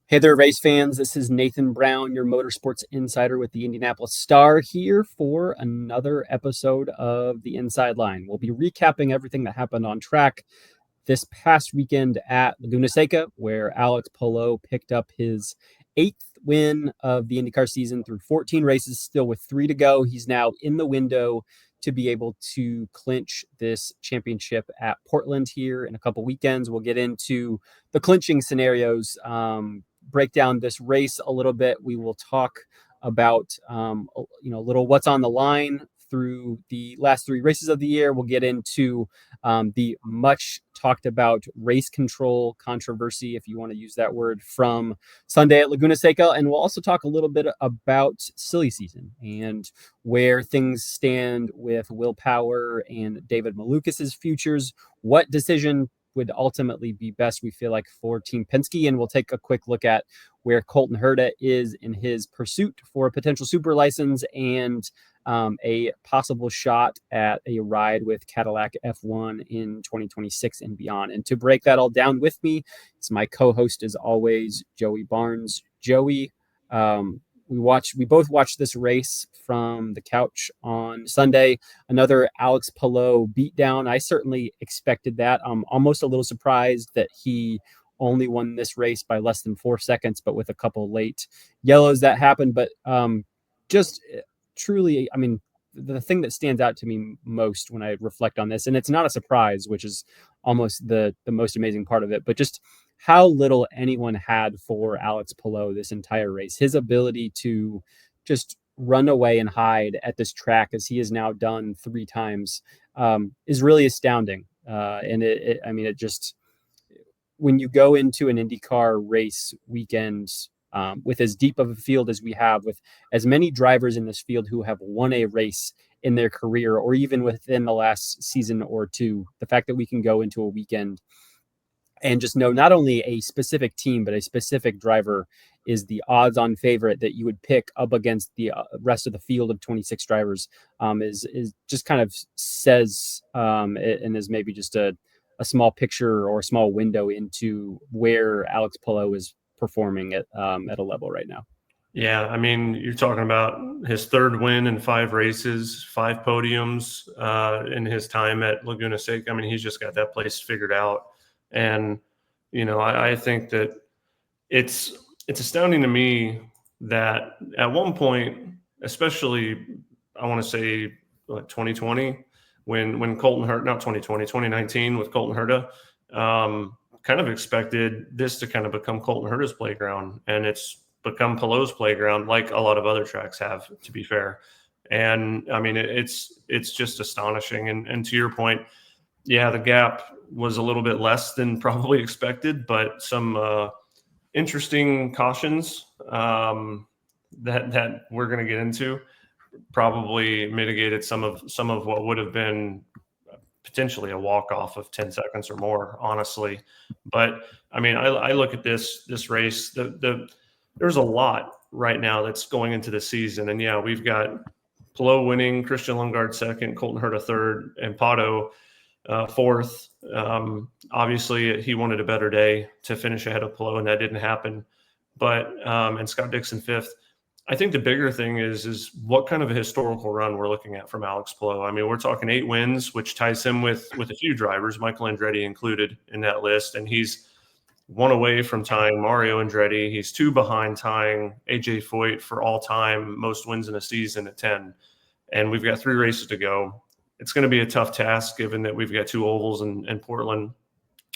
Hey there, race fans. This is Nathan Brown, your motorsports insider with the Indianapolis Star, here for another episode of the Inside Line. We'll be recapping everything that happened on track this past weekend at Laguna Seca, where Alex Palou picked up his eighth win of the IndyCar season through 14 races, still with 3 to go. He's now in the window to be able to clinch this championship at Portland here in a couple weekends. We'll get into the clinching scenarios, break down this race a little bit. We will talk about a little what's on the line through the last 3 races of the year. We'll get into the much talked about race control controversy, if you want to use that word, from Sunday at Laguna Seca. And we'll also talk a little bit about silly season and where things stand with Will Power and David Malukas' futures. What decision would ultimately be best, we feel like, for Team Penske? And we'll take a quick look at where Colton Herta is in his pursuit for a potential super license and a possible shot at a ride with Cadillac F1 in 2026 and beyond. And to break that all down with me is my co-host, as always, Joey Barnes. Joey, we both watched this race from the couch on Sunday. Another Alex Palou beatdown. I certainly expected that. I'm almost a little surprised that he only won this race by less than 4 seconds, but with a couple late yellows that happened. But just truly, I mean, the thing that stands out to me most when I reflect on this, and it's not a surprise, which is almost the most amazing part of it, but just how little anyone had for Alex Palou this entire race. His ability to just run away and hide at this track, as he has now done 3 times, is really astounding. And it just, when you go into an IndyCar race weekend with as deep of a field as we have, with as many drivers in this field who have won a race in their career or even within the last season or two, the fact that we can go into a weekend and just know not only a specific team, but a specific driver is the odds-on favorite that you would pick up against the rest of the field of 26 drivers, is just kind of says and is maybe just a small picture or a small window into where Alex Palou is performing at a level right now. Yeah, I mean, you're talking about his 3rd win in 5 races, 5 podiums in his time at Laguna Seca. I mean, he's just got that place figured out. And, I think that it's astounding to me that at one point, especially, I want to say like 2020, when Colton Herta, not 2020, 2019 with Colton Herta, kind of expected this to kind of become Colton Herta's playground, and it's become Palou's playground, like a lot of other tracks have, to be fair. And I mean, it's just astonishing. And to your point, yeah, the gap was a little bit less than probably expected, but some interesting cautions that we're going to get into probably mitigated some of what would have been potentially a walk-off of 10 seconds or more, honestly. But I mean, I look at this race, there's a lot right now that's going into the season. And yeah, we've got Palou winning, Christian Lundgaard 2nd, Colton Herta 3rd, and Pato 4th. Obviously he wanted a better day to finish ahead of Palou, and that didn't happen. But and Scott Dixon 5th. I think the bigger thing is what kind of a historical run we're looking at from Alex Palou. I mean, we're talking 8 wins, which ties him with a few drivers, Michael Andretti included in that list. And he's 1 away from tying Mario Andretti. He's 2 behind tying AJ Foyt for all-time most wins in a season at 10. And we've got 3 races to go. It's going to be a tough task, given that we've got 2 ovals in Portland,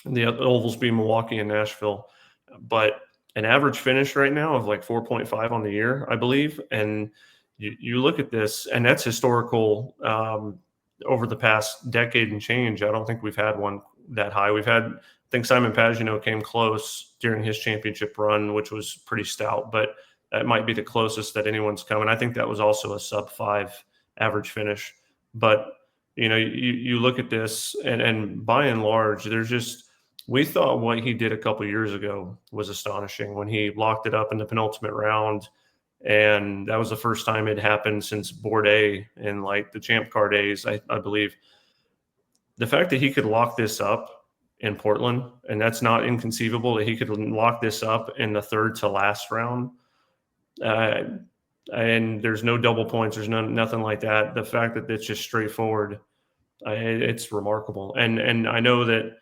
and the ovals being Milwaukee and Nashville. But an average finish right now of like 4.5 on the year, I believe. And you look at this, and that's historical over the past decade and change. I don't think we've had one that high. I think Simon Pagenaud came close during his championship run, which was pretty stout, but that might be the closest that anyone's come. And I think that was also a sub-5 average finish. But, you look at this, and by and large, we thought what he did a couple of years ago was astonishing when he locked it up in the penultimate round. And that was the first time it happened since Bourdais in like the Champ Car days, I believe. The fact that he could lock this up in Portland, and that's not inconceivable that he could lock this up in the third to last round. And there's no double points. There's nothing like that. The fact that it's just straightforward, it's remarkable. And I know that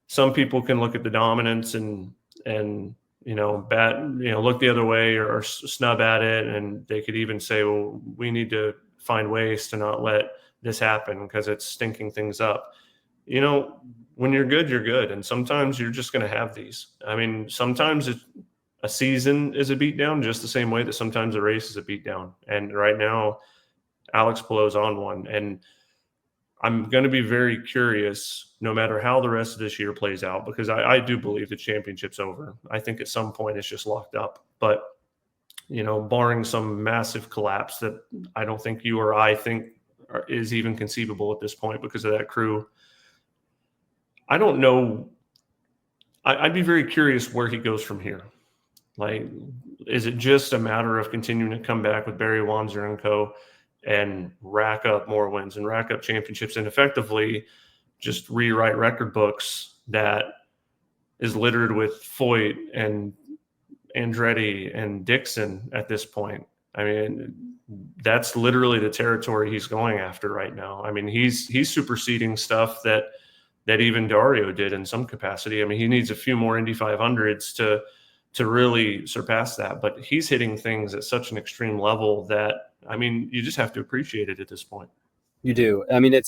some people can look at the dominance and look the other way or snub at it, and they could even say, well, we need to find ways to not let this happen because it's stinking things up. When you're good, you're good, and sometimes you're just going to have these. I mean, sometimes a season is a beatdown, just the same way that sometimes a race is a beatdown. And right now, Alex Palou's on one, and I'm going to be very curious, no matter how the rest of this year plays out, because I do believe the championship's over. I think at some point it's just locked up. But, barring some massive collapse that I don't think you or I think is even conceivable at this point because of that crew, I don't know. I'd be very curious where he goes from here. Like, is it just a matter of continuing to come back with Barry Wanzer and co. and rack up more wins and rack up championships and effectively just rewrite record books that is littered with Foyt and Andretti and Dixon at this point? I mean, that's literally the territory he's going after right now. I mean, he's superseding stuff that even Dario did in some capacity. I mean, he needs a few more Indy 500s to really surpass that, but he's hitting things at such an extreme level that, I mean, you just have to appreciate it at this point. You do. I mean,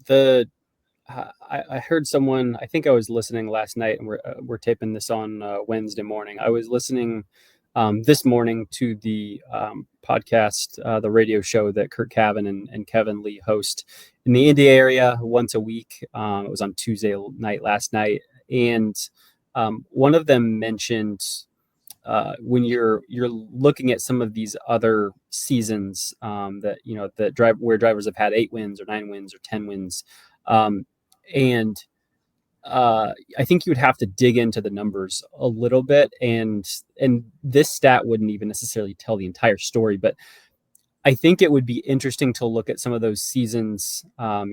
I heard someone, I think I was listening last night, and we're taping this on Wednesday morning. I was listening this morning to the podcast, the radio show that Kurt Cavan and Kevin Lee host in the Indy area once a week. It was on Tuesday night last night. And one of them mentioned when you're looking at some of these other seasons where drivers have had 8 wins or 9 wins or 10 wins, and I think you would have to dig into the numbers a little bit, and this stat wouldn't even necessarily tell the entire story, but I think it would be interesting to look at some of those seasons. I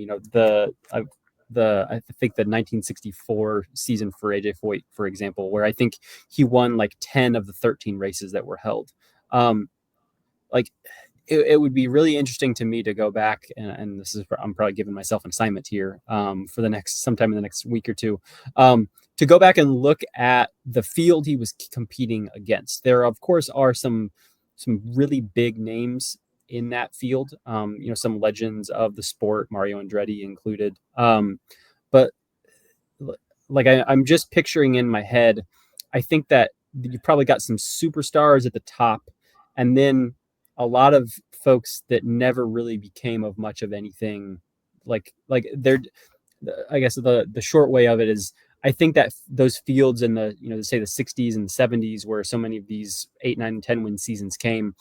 think the 1964 season for AJ Foyt, for example, where I think he won like 10 of the 13 races that were held. It would be really interesting to me to go back, and this is, I'm probably giving myself an assignment here for sometime in the next week or two, to go back and look at the field he was competing against. There, of course, are some really big names in that field, some legends of the sport, Mario Andretti included. But like I'm just picturing in my head, I think that you probably got some superstars at the top, and then a lot of folks that never really became of much of anything. Like they're, I guess the short way of it is, I think that those fields in the, say the 60s and 70s, where so many of these 8, 9, and 10 win seasons came,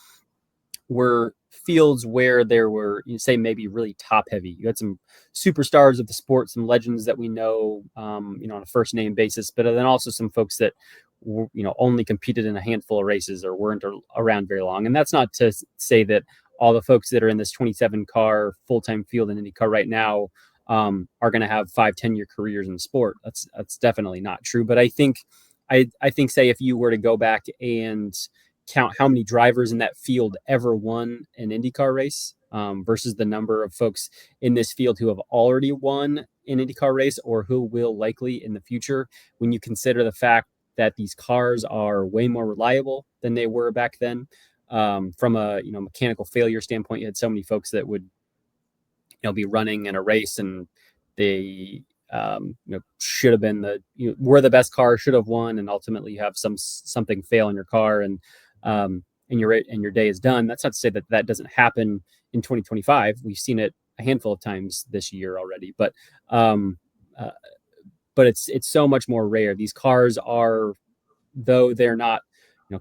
were fields where there were, say, maybe really top heavy. You had some superstars of the sport, some legends that we know, on a first name basis, but then also some folks that only competed in a handful of races or weren't around very long. And that's not to say that all the folks that are in this 27 car full-time field in IndyCar right now are going to have 5-10 year careers in the sport. That's definitely not true. But I think, say, if you were to go back and count how many drivers in that field ever won an IndyCar race versus the number of folks in this field who have already won an IndyCar race or who will likely in the future, when you consider the fact that these cars are way more reliable than they were back then, from a mechanical failure standpoint, you had so many folks that would be running in a race and they should have been were the best car, should have won, and ultimately you have something fail in your car and your day is done. That's not to say that doesn't happen in 2025. We've seen it a handful of times this year already, but it's so much more rare. These cars are, though they're not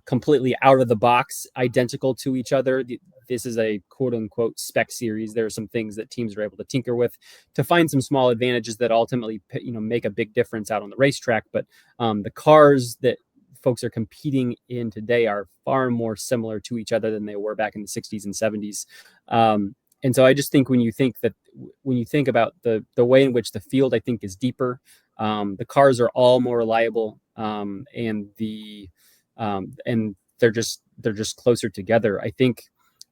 completely out of the box identical to each other, this is a quote unquote spec series. There are some things that teams are able to tinker with to find some small advantages that ultimately make a big difference out on the racetrack. But the cars that folks are competing in today are far more similar to each other than they were back in the 60s and 70s. And so I just think when you think about the way in which the field, I think, is deeper, The cars are all more reliable, and they're just closer together. I think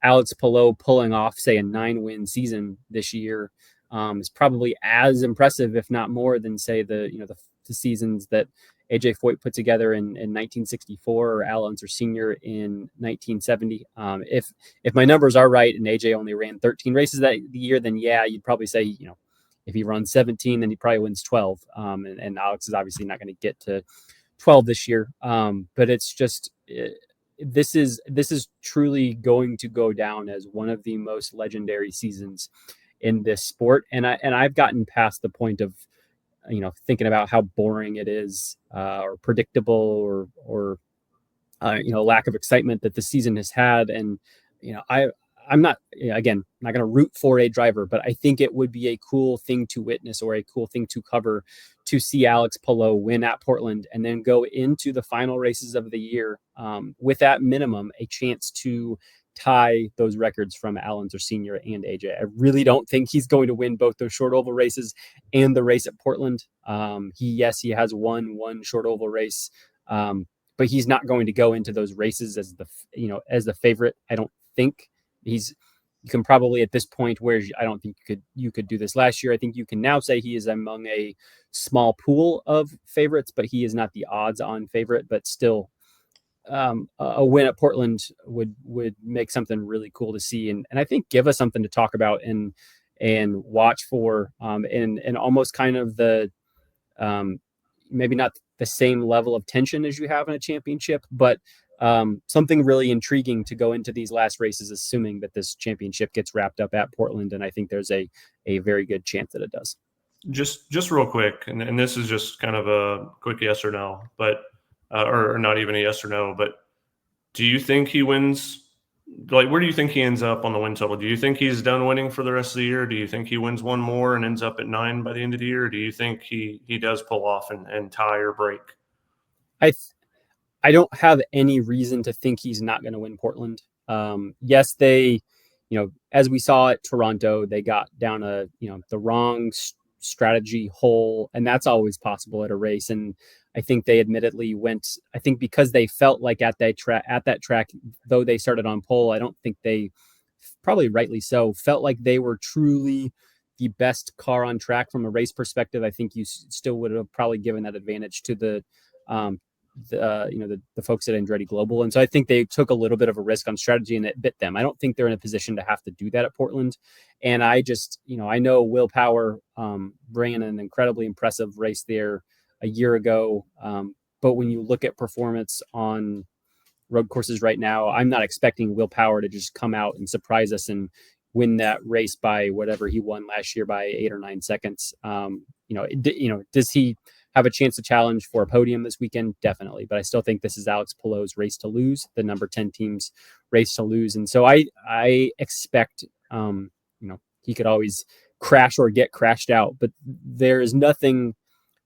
Alex Palou pulling off, say, a 9-win season this year is probably as impressive, if not more, than say the seasons that AJ Foyt put together in 1964 or Al Unser Sr. in 1970. If my numbers are right and AJ only ran 13 races that year, then yeah, you'd probably say, if he runs 17, then he probably wins 12. And Alex is obviously not going to get to 12 this year. But it's just this is truly going to go down as one of the most legendary seasons in this sport. And I've gotten past the point of thinking about how boring it is, or predictable, or lack of excitement that the season has had. And I'm not, again, not going to root for a driver, but I think it would be a cool thing to witness or a cool thing to cover, to see Alex Palou win at Portland and then go into the final races of the year with, at minimum, a chance to tie those records from Al Unser Sr. and AJ. I really don't think he's going to win both those short oval races and the race at Portland. He has won one short oval race, but he's not going to go into those races as the favorite. I don't think you can probably, at this point, where I don't think you could do this last year, I think you can now say he is among a small pool of favorites, but he is not the odds on favorite. But still, a win at Portland would make something really cool to see, and I think give us something to talk about and watch for, and almost kind of the maybe not the same level of tension as you have in a championship, but something really intriguing to go into these last races, assuming that this championship gets wrapped up at Portland. And I think there's a very good chance that it does. Just real quick, and this is just kind of a quick yes or no, but or not even a yes or no, but do you think he wins? Like, where do you think he ends up on the win total? Do you think he's done winning for the rest of the year? Do you think he wins one more and ends up at 9 by the end of the year? Or do you think he does pull off and tie or break? I don't have any reason to think he's not going to win Portland. Yes, they, as we saw at Toronto, they got down the wrong strategy hole, and that's always possible at a race. And I think they admittedly went, I think because they felt like at that track, though they started on pole, I don't think they, probably rightly so, felt like they were truly the best car on track from a race perspective. I think you still would have probably given that advantage to the folks at Andretti Global. And so I think they took a little bit of a risk on strategy and it bit them. I don't think they're in a position to have to do that at Portland. And I just, I know Will Power ran an incredibly impressive race there a year ago. But when you look at performance on road courses right now, I'm not expecting Will Power to just come out and surprise us and win that race by whatever he won last year by 8 or 9 seconds. Does he have a chance to challenge for a podium this weekend? Definitely. But I still think this is Alex Palou's race to lose, the number 10 team's race to lose. And so I expect, he could always crash or get crashed out, but there is nothing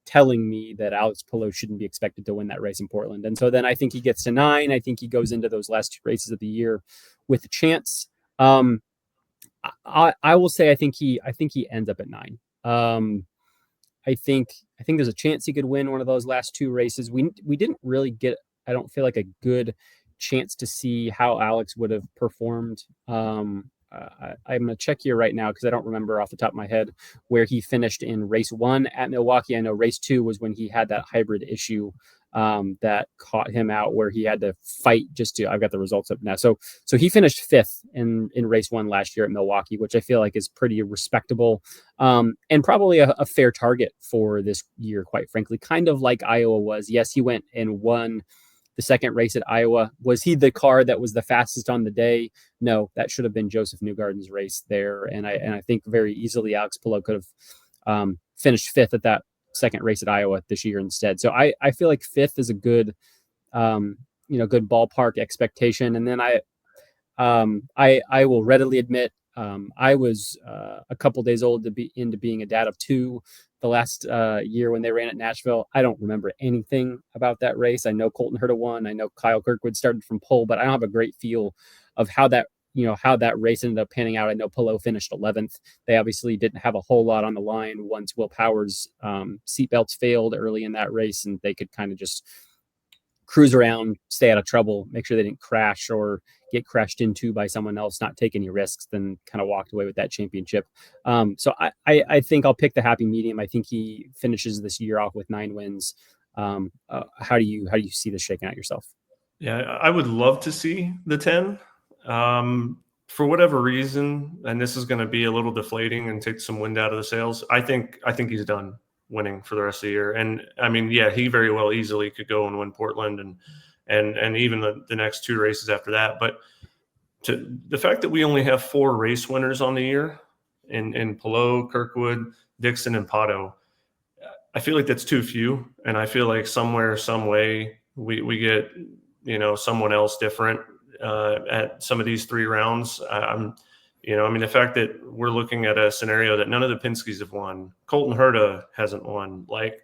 telling me that Alex Palou shouldn't be expected to win that race in Portland. And so then I think he gets to 9. I think he goes into those last 2 races of the year with a chance. I will say I think he ends up at 9. I think there's a chance he could win one of those last 2 races. We didn't really get, I don't feel like, a good chance to see how Alex would have performed. I'm going to check here right now because I don't remember off the top of my head where he finished in race 1 at Milwaukee. I know race 2 was when he had that hybrid issue that caught him out, where he had to fight I've got the results up now. So he finished 5th in race 1 last year at Milwaukee, which I feel like is pretty respectable, and probably a fair target for this year, quite frankly, kind of like Iowa was. Yes, he went and won the second race at Iowa. Was he the car that was the fastest on the day? No, that should have been Joseph Newgarden's race there. And I think very easily Alex Palou could have finished 5th at that second race at Iowa this year instead. So I feel like 5th is a good, good ballpark expectation. And then I will readily admit, I was a couple days old into being a dad of 2 the last year when they ran at Nashville. I don't remember anything about that race. I know Colton Herta won. I know Kyle Kirkwood started from pole, but I don't have a great feel of how that how that race ended up panning out. I know Pillow finished 11th. They obviously didn't have a whole lot on the line once Will Power's seatbelts failed early in that race, and they could kind of just cruise around, stay out of trouble, make sure they didn't crash or get crashed into by someone else, not take any risks, then kind of walked away with that championship. So I think I'll pick the happy medium. I think he finishes this year off with 9 wins. How do you see this shaking out yourself? Yeah, I would love to see the 10. For whatever reason, and this is going to be a little deflating and take some wind out of the sails, I think he's done winning for the rest of the year. And I mean, yeah, he very well easily could go and win Portland and even the next 2 races after that. But the fact that we only have 4 race winners on the year in Palou, Kirkwood, Dixon, and Pato, I feel like that's too few. And I feel like somewhere, some way, we get someone else different at some of these 3 rounds. The fact that we're looking at a scenario that none of the Penskes have won, Colton Herta hasn't won. Like,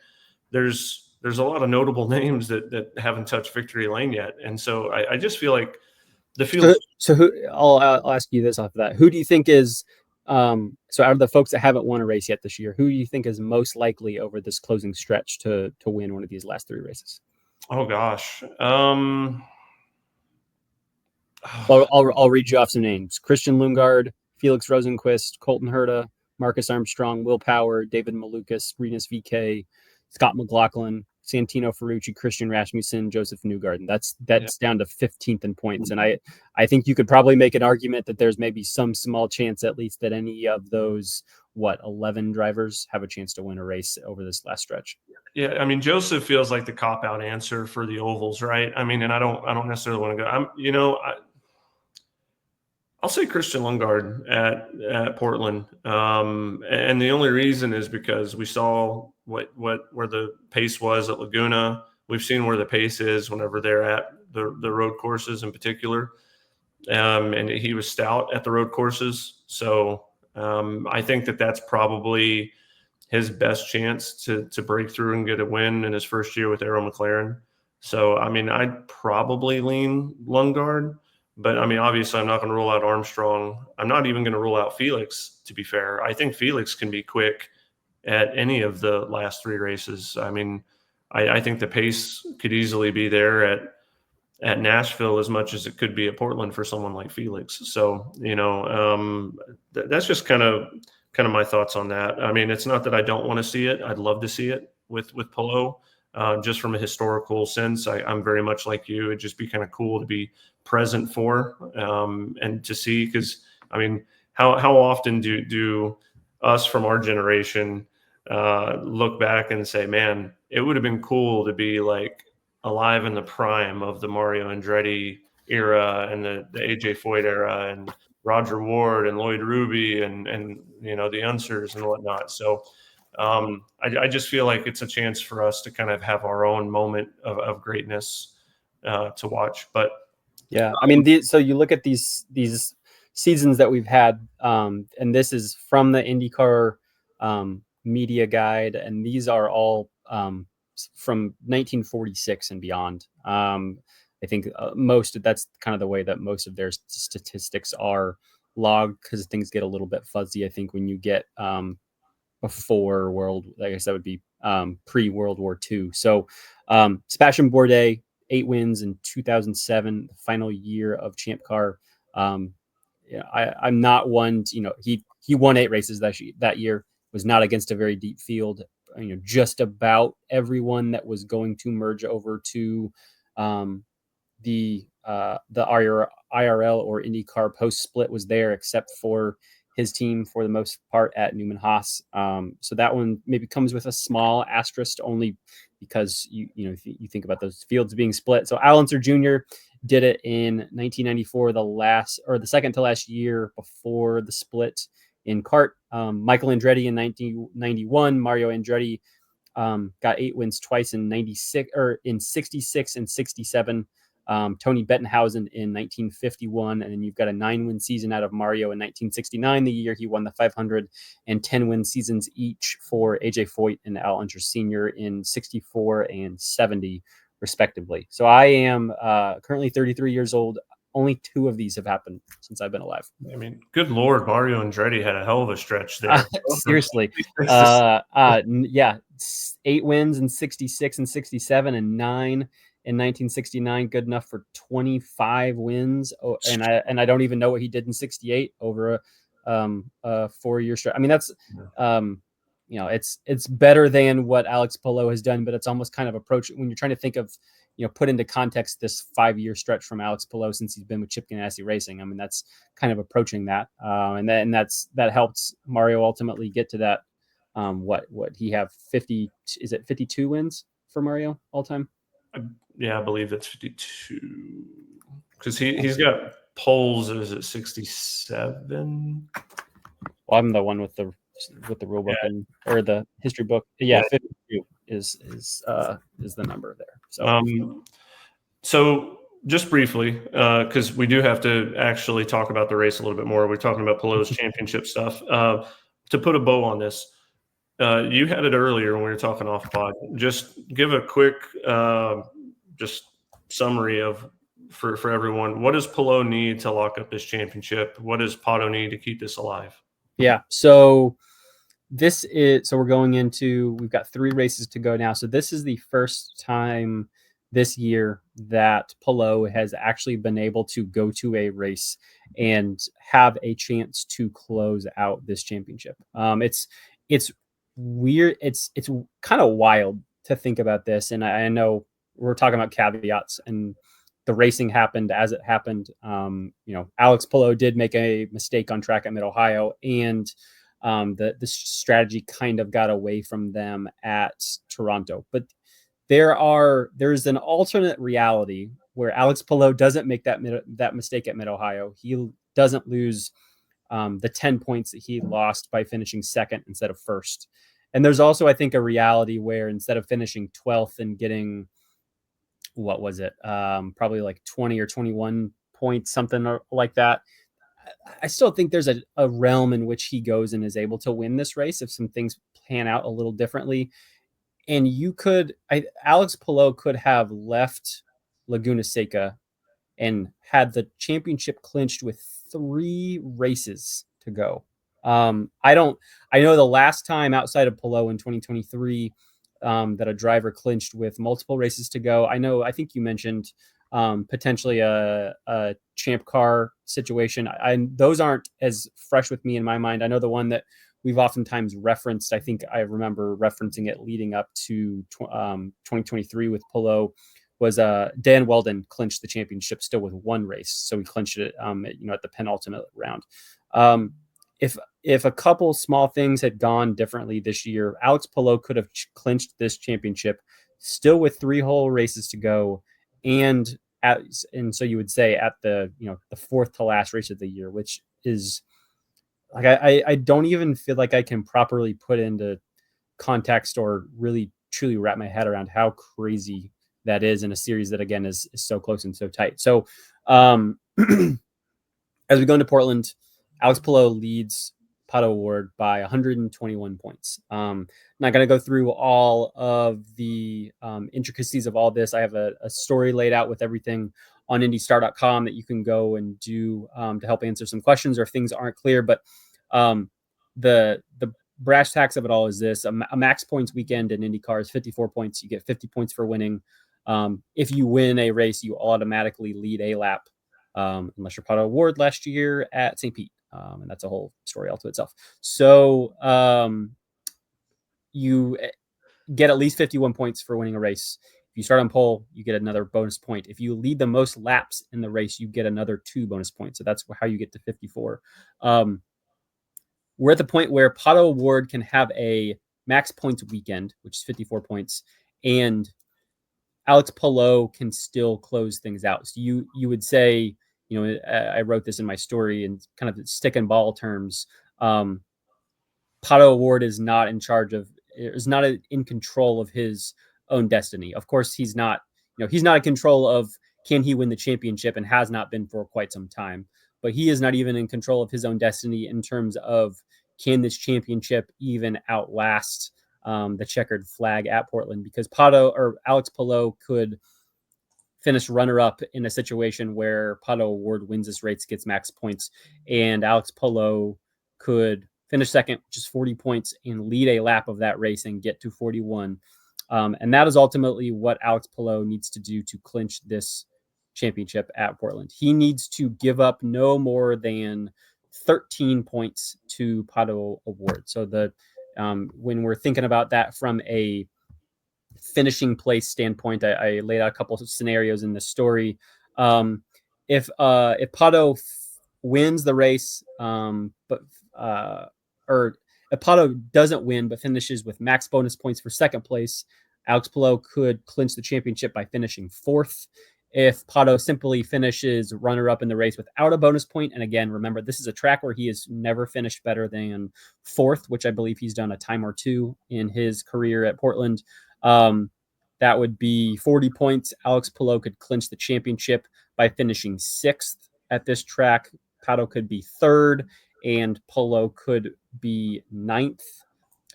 there's a lot of notable names that haven't touched victory lane yet, and so I just feel like the field. So who? I'll ask you this off of that. Who do you think is so out of the folks that haven't won a race yet this year, who do you think is most likely over this closing stretch to win one of these last 3 races? Oh gosh. I'll read you off some names: Christian Lundgaard, Felix Rosenqvist, Colton Herta, Marcus Armstrong, Will Power, David Malukas, Rinus VK, Scott McLaughlin, Santino Ferrucci, Christian Rasmussen, Joseph Newgarden. That's down to 15th in points. And I think you could probably make an argument that there's maybe some small chance at least that any of those 11 drivers have a chance to win a race over this last stretch. Yeah, I mean, Joseph feels like the cop-out answer for the ovals, right? I mean, and I don't necessarily want to go. I'll say Christian Lundgaard at Portland, and the only reason is because we saw where the pace was at Laguna. We've seen where the pace is whenever they're at the road courses in particular, and he was stout at the road courses. So I think that's probably his best chance to break through and get a win in his first year with Arrow McLaren. So I mean, I'd probably lean Lundgaard. But I mean, obviously, I'm not going to rule out Armstrong. I'm not even going to rule out Felix, to be fair. I think Felix can be quick at any of the last 3 races. I mean, I think the pace could easily be there at Nashville as much as it could be at Portland for someone like Felix. So, that's just kind of my thoughts on that. I mean, it's not that I don't want to see it. I'd love to see it with Palou. Just from a historical sense, I'm very much like you. It'd just be kind of cool to be present for and to see, because I mean, how often do us from our generation look back and say, man, it would have been cool to be like alive in the prime of the Mario Andretti era and the AJ Foyt era and Roger Ward and Lloyd Ruby and the Unsers and whatnot. So I just feel like it's a chance for us to kind of have our own moment of greatness to watch. But yeah, I mean, so you look at these seasons that we've had, and this is from the IndyCar media guide, and these are all from 1946 and beyond. I think that's kind of the way that most of their statistics are logged, because things get a little bit fuzzy, I think, when you get before I guess that would be pre-World War II. So Sebastian Bourdais, 8 wins in 2007, the final year of Champ Car. I'm not one to, he won 8 races that year, was not against a very deep field. Just about everyone that was going to merge over to the IRL or IndyCar post split was there, except for his team for the most part at Newman Haas. So that one maybe comes with a small asterisk, only because you think about those fields being split. So Al Unser Jr. did it in 1994, the second to last year before the split in kart. Michael Andretti in 1991, Mario Andretti got 8 wins twice in 96 or in 66 and 67. Tony Bettenhausen in 1951, and then you've got a 9-win season out of Mario in 1969, the year he won the 500, and 10-win seasons each for AJ Foyt and Al Unser Sr. in 64 and 70, respectively. So I am currently 33 years old, only 2 of these have happened since I've been alive. I mean, good Lord, Mario Andretti had a hell of a stretch there. Seriously. Yeah, 8 wins in 66 and 67 and 9 in 1969. Good enough for 25 wins. Oh, and I don't even know what he did in 68 over a 4-year stretch. I mean, that's it's better than what Alex Palou has done, but it's almost kind of approach when you're trying to think of, put into context this 5-year stretch from Alex Palou since he's been with Chip Ganassi Racing. I mean, that's kind of approaching that, that helped Mario ultimately get to that. What he have 50? Is it 52 wins for Mario all time? Yeah, I believe it's 52 because he's got poles. Is it 67? Well, I'm the one with the rule book or the history book. Yeah, 52 is the number there. So just briefly, because we do have to actually talk about the race a little bit more. We're talking about Palou's championship stuff. To put a bow on this, you had it earlier when we were talking off pod. Just give a quick just summary of for everyone. What does Palou need to lock up this championship? What does Pato need to keep this alive? Yeah. So we're going into, we've got 3 races to go now. So this is the first time this year that Palou has actually been able to go to a race and have a chance to close out this championship. It's weird. It's kind of wild to think about this. And I know we're talking about caveats, and the racing happened as it happened. Alex Palou did make a mistake on track at Mid-Ohio, and the strategy kind of got away from them at Toronto. But there's an alternate reality where Alex Palou doesn't make that mistake at Mid-Ohio. He doesn't lose the 10 points that he lost by finishing second instead of first. And there's also, I think, a reality where instead of finishing 12th and getting, what was it? Probably like 20 or 21 points, something like that. I still think there's a realm in which he goes and is able to win this race if some things pan out a little differently. And Alex Palou could have left Laguna Seca and had the championship clinched with 3 races to go. I know the last time outside of Palou in 2023 that a driver clinched with multiple races to go. I think you mentioned potentially a champ car situation. Those aren't as fresh with me in my mind. I know the one that we've oftentimes referenced. I think I remember referencing it leading up to 2023 with Palou. Was Dan Weldon clinched the championship still with 1 race, so he clinched it at the penultimate round. If a couple small things had gone differently this year, Alex Palou could have clinched this championship still with 3 whole races to go, and so you would say at the the 4th to last race of the year, which is like I don't even feel like I can properly put into context or really truly wrap my head around how crazy that is in a series that, again, is so close and so tight. So as we go into Portland, Alex Palou leads Pato Award by 121 points. I'm not going to go through all of the intricacies of all this. I have a story laid out with everything on IndyStar.com that you can go and do to help answer some questions or if things aren't clear. But the brass tacks of it all is this: a max points weekend in IndyCar is 54 points. You get 50 points for winning. If you win a race, you automatically lead a lap, unless you're Pato Award last year at St. Pete. And that's a whole story all to itself. So you get at least 51 points for winning a race. If you start on pole, you get another bonus point. If you lead the most laps in the race, you get another 2 bonus points. So that's how you get to 54. We're at the point where Pato Award can have a max points weekend, which is 54 points, and Alex Palou can still close things out. So you would say, I wrote this in my story in kind of stick and ball terms. Pato Award is not in control of his own destiny. Of course, he's not in control of can he win the championship, and has not been for quite some time. But he is not even in control of his own destiny in terms of can this championship even outlast the checkered flag at Portland, because Alex Palou could finish runner-up in a situation where Pato O'Ward wins this race, gets max points, and Alex Palou could finish second, which is 40 points, and lead a lap of that race and get to 41. And that is ultimately what Alex Palou needs to do to clinch this championship at Portland. He needs to give up no more than 13 points to Pato O'Ward. So when we're thinking about that from a finishing place standpoint, I laid out a couple of scenarios in the story. If Pato wins the race, or if Pato doesn't win but finishes with max bonus points for second place, Alex Palou could clinch the championship by finishing fourth. If Pato simply finishes runner-up in the race without a bonus point, and again, remember, this is a track where he has never finished better than fourth, which I believe he's done a time or two in his career at Portland. That would be 40 points. Alex Palou could clinch the championship by finishing sixth at this track. Pato could be third, and Palou could be ninth.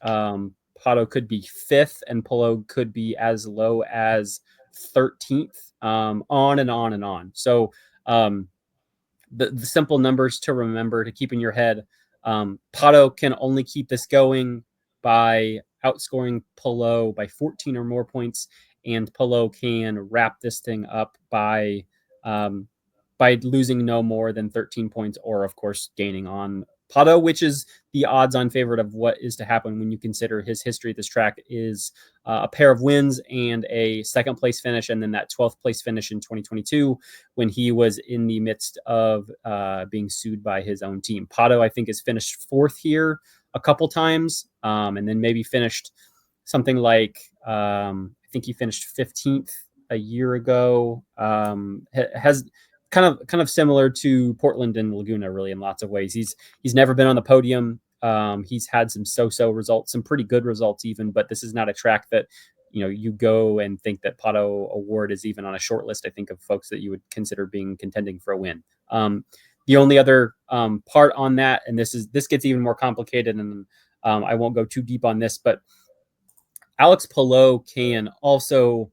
Pato could be fifth, and Palou could be as low as 13th, on and on and on. So the simple numbers to remember, to keep in your head, Pato can only keep this going by outscoring Palou by 14 or more points, and Palou can wrap this thing up by losing no more than 13 points, or of course gaining on Pato, which is the odds-on favorite of what is to happen when you consider his history at this track is a pair of wins and a second place finish, and then that 12th place finish in 2022 when he was in the midst of being sued by his own team. Pato, I think, has finished fourth here a couple times, and then maybe finished something like I think he finished 15th a year ago. Has kind of similar to Portland and Laguna, really, in lots of ways. He's never been on the podium. He's had some so-so results, some pretty good results even, but this is not a track that, you go and think that Pato O'Ward is even on a short list, I think, of folks that you would consider being contending for a win. The only other part on that, and this gets even more complicated, and I won't go too deep on this, but Alex Palou can also,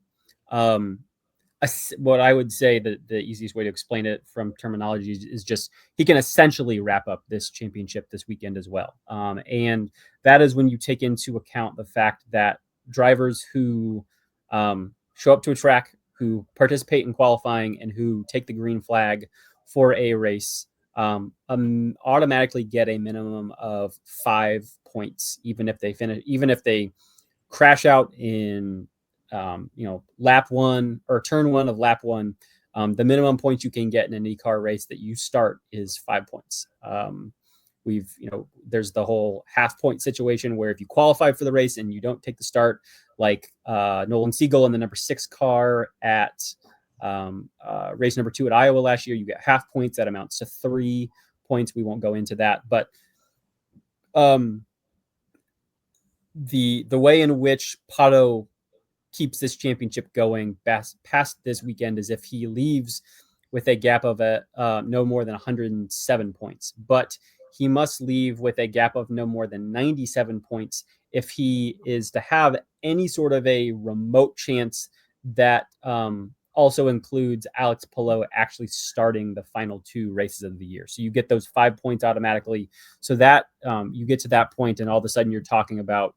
what I would say that the easiest way to explain it from terminology is just he can essentially wrap up this championship this weekend as well. And that is when you take into account the fact that drivers who show up to a track, who participate in qualifying, and who take the green flag for a race automatically get a minimum of 5 points, even if they crash out in lap one or turn one of lap one. The minimum points you can get in an IndyCar race that you start is 5 points. There's the whole half point situation where if you qualify for the race and you don't take the start, like Nolan Siegel in the number 6 car at race number 2 at Iowa last year, you get half points. That amounts to 3 points. We won't go into that, but the way in which Pato keeps this championship going past this weekend is if he leaves with a gap of no more than 107 points, but he must leave with a gap of no more than 97 points if he is to have any sort of a remote chance that also includes Alex Palou actually starting the final 2 races of the year. So you get those 5 points automatically. So that you get to that point, and all of a sudden you're talking about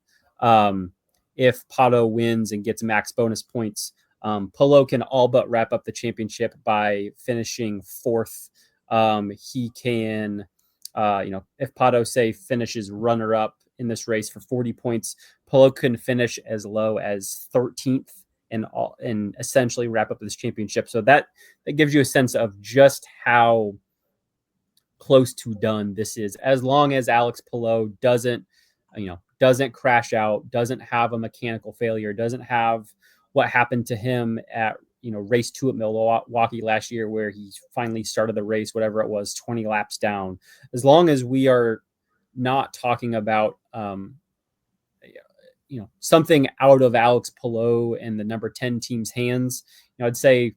if Pato wins and gets max bonus points, Palou can all but wrap up the championship by finishing fourth. He can, if Pato, say, finishes runner-up in this race for 40 points, Palou can finish as low as 13th and essentially wrap up this championship. So that gives you a sense of just how close to done this is, as long as Alex Palou doesn't crash out, doesn't have a mechanical failure, doesn't have what happened to him at race 2 at Milwaukee last year, where he finally started the race, whatever it was, 20 laps down. As long as we are not talking about something out of Alex Palou and the number 10 team's hands, I'd say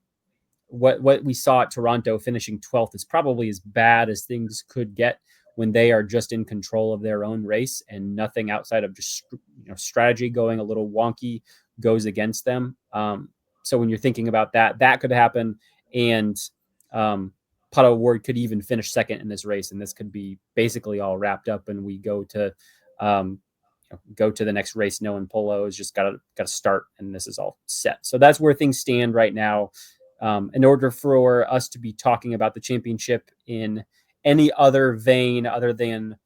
what we saw at Toronto, finishing 12th, is probably as bad as things could get when they are just in control of their own race and nothing outside of just strategy going a little wonky goes against them. So when you're thinking about that, that could happen. And Pato O'Ward could even finish second in this race, and this could be basically all wrapped up, and we go to the next race knowing Polo has just got to start, and this is all set. So that's where things stand right now. In order for us to be talking about the championship in any other vein other than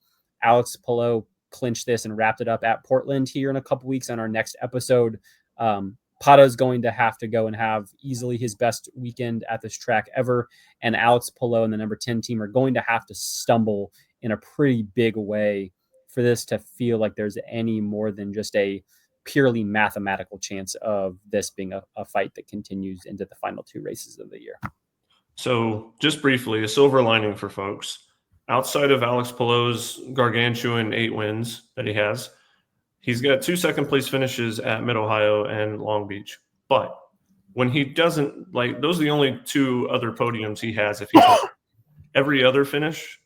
Alex Palou clinched this and wrapped it up at Portland here in a couple weeks on our next episode, Pato's going to have to go and have easily his best weekend at this track ever, and Alex Palou and the number 10 team are going to have to stumble in a pretty big way for this to feel like there's any more than just a purely mathematical chance of this being a fight that continues into the final 2 races of the year. So just briefly, a silver lining for folks. Outside of Alex Palou's gargantuan 8 wins that he has, he's got 2 second-place finishes at Mid-Ohio and Long Beach. But when he doesn't, those are the only 2 other podiums he has. If he's every other finish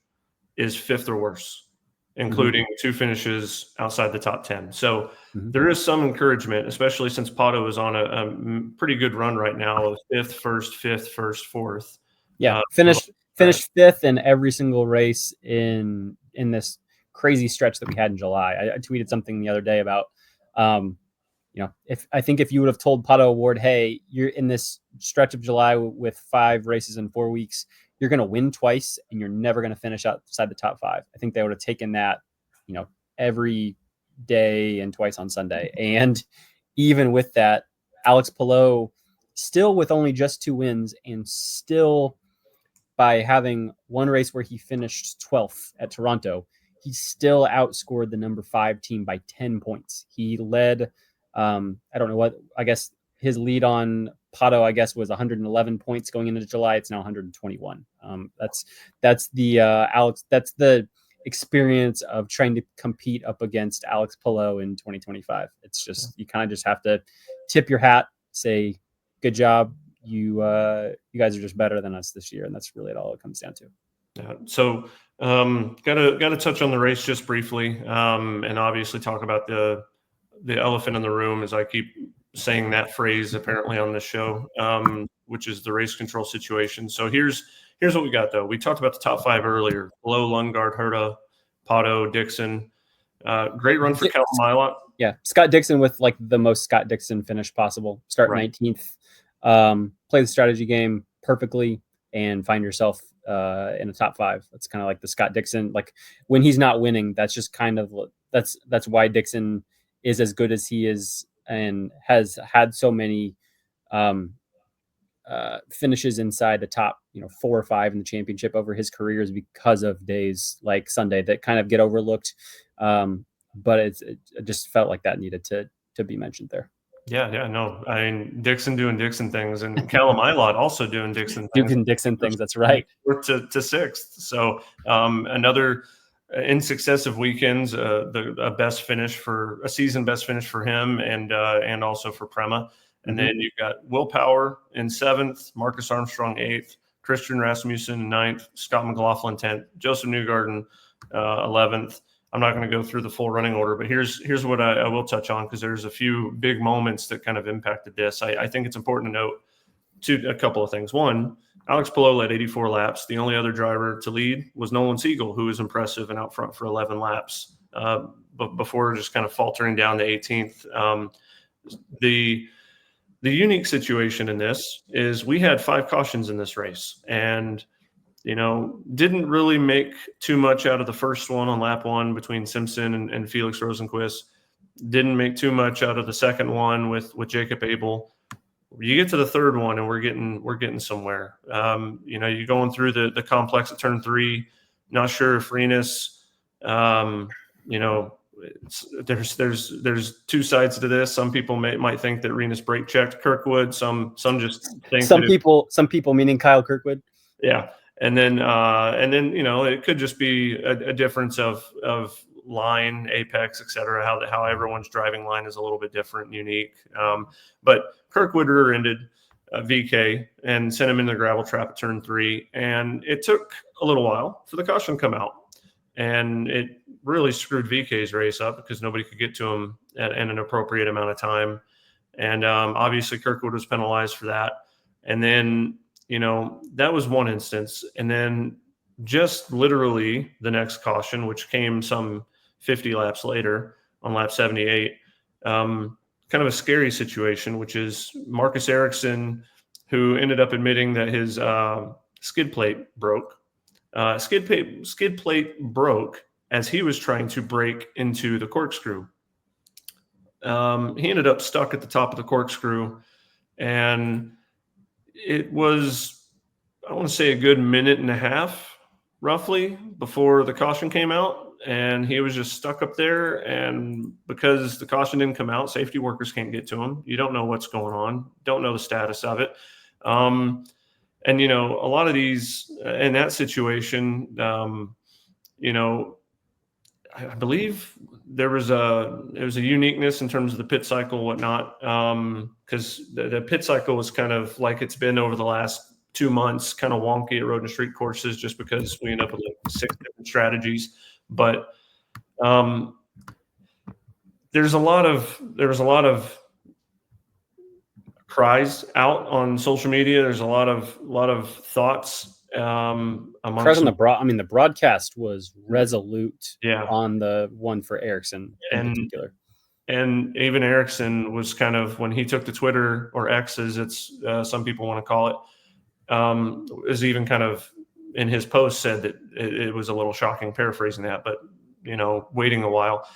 is 5th or worse, including 2 finishes outside the top 10. So there is some encouragement, especially since Pato is on a pretty good run right now of 5th, 1st, 5th, 1st, 4th. Yeah, finished 5th in every single race in this crazy stretch that we had in July. I tweeted something the other day about, if you would have told Pato O'Ward, hey, you're in this stretch of July with 5 races in 4 weeks, you're going to win twice and you're never going to finish outside the top 5. I think they would have taken that, every day and twice on Sunday. And even with that, Alex Palou still with only just 2 wins and still by having one race where he finished 12th at Toronto, he still outscored the number 5 team by 10 points. He led, I don't know what, I guess his lead on Pato, was 111 points going into July. It's now 121. That's the experience of trying to compete up against Alex Palou in 2025. It's just, you kind of just have to tip your hat, say, good job. You guys are just better than us this year. And that's really all it comes down to. Yeah. So gotta touch on the race just briefly, and obviously talk about the elephant in the room, as I keep saying that phrase apparently on this show, which is the race control situation. So here's what we got, though. We talked about the top 5 earlier: Palou, Lundgaard, Herta, Pato, Dixon. Great run for Cal Milot. Yeah, Scott Dixon with the most Scott Dixon finish possible. Start 19th, play the strategy game perfectly, and find yourself in the top 5. That's kind of like the Scott Dixon. When he's not winning, that's just kind of that's why Dixon is as good as he is and has had so many finishes inside the top 4 or 5 in the championship over his career, is because of days like Sunday that kind of get overlooked. But it just felt like that needed to be mentioned there. Yeah, no. I mean, Dixon doing Dixon things, and Callum Ilott also doing Dixon things. Doing Dixon things, that's right. To 6th. So another in successive weekends, the best finish for a season best finish for him, and also for Prema. And then you've got Will Power in 7th, Marcus Armstrong 8th, Christian Rasmussen 9th, Scott McLaughlin 10th, Joseph Newgarden 11th. I'm not going to go through the full running order, but here's what I will touch on, because there's a few big moments that kind of impacted this. I think it's important to note a couple of things. One, Alex Palou led 84 laps. The only other driver to lead was Nolan Siegel, who was impressive and out front for 11 laps, but before just kind of faltering down to 18th. The unique situation in this is we had 5 cautions in this race, and didn't really make too much out of the first one on lap 1 between Simpson and Felix Rosenquist. Didn't make too much out of the second one with Jacob Abel. You get to the third one, and we're getting somewhere. You're going through the complex at turn 3. Not sure if Renus, there's 2 sides to this. Some people might think that Renus brake checked Kirkwood. Some just think some people meaning Kyle Kirkwood. Yeah. And then it could just be a difference of line, apex, et cetera, how everyone's driving line is a little bit different and unique. But Kirkwood rear-ended VK and sent him in the gravel trap at turn 3. And it took a little while for the caution to come out. And it really screwed VK's race up because nobody could get to him in an appropriate amount of time. And obviously Kirkwood was penalized for that. And then, that was one instance. And then just literally the next caution, which came some 50 laps later on lap 78, kind of a scary situation, which is Marcus Ericsson, who ended up admitting that his skid plate broke. Skid plate broke as he was trying to break into the corkscrew. He ended up stuck at the top of the corkscrew, and it was, I want to say, a good minute and a half, roughly, before the caution came out. And he was just stuck up there. And because the caution didn't come out, safety workers can't get to him. You don't know what's going on, don't know the status of it. And, a lot of these in that situation, I believe there was a uniqueness in terms of the pit cycle, whatnot, because the pit cycle was kind of like it's been over the last 2 months, kind of wonky at road and street courses, just because we end up with like 6 different strategies. But there was a lot of cries out on social media. There's a lot of thoughts amongst the broadcast was resolute on the one for Ericsson in particular. And even Ericsson was kind of, when he took to Twitter, or X as it's some people want to call it, is even kind of in his post said that it was a little shocking, paraphrasing that, but waiting a while.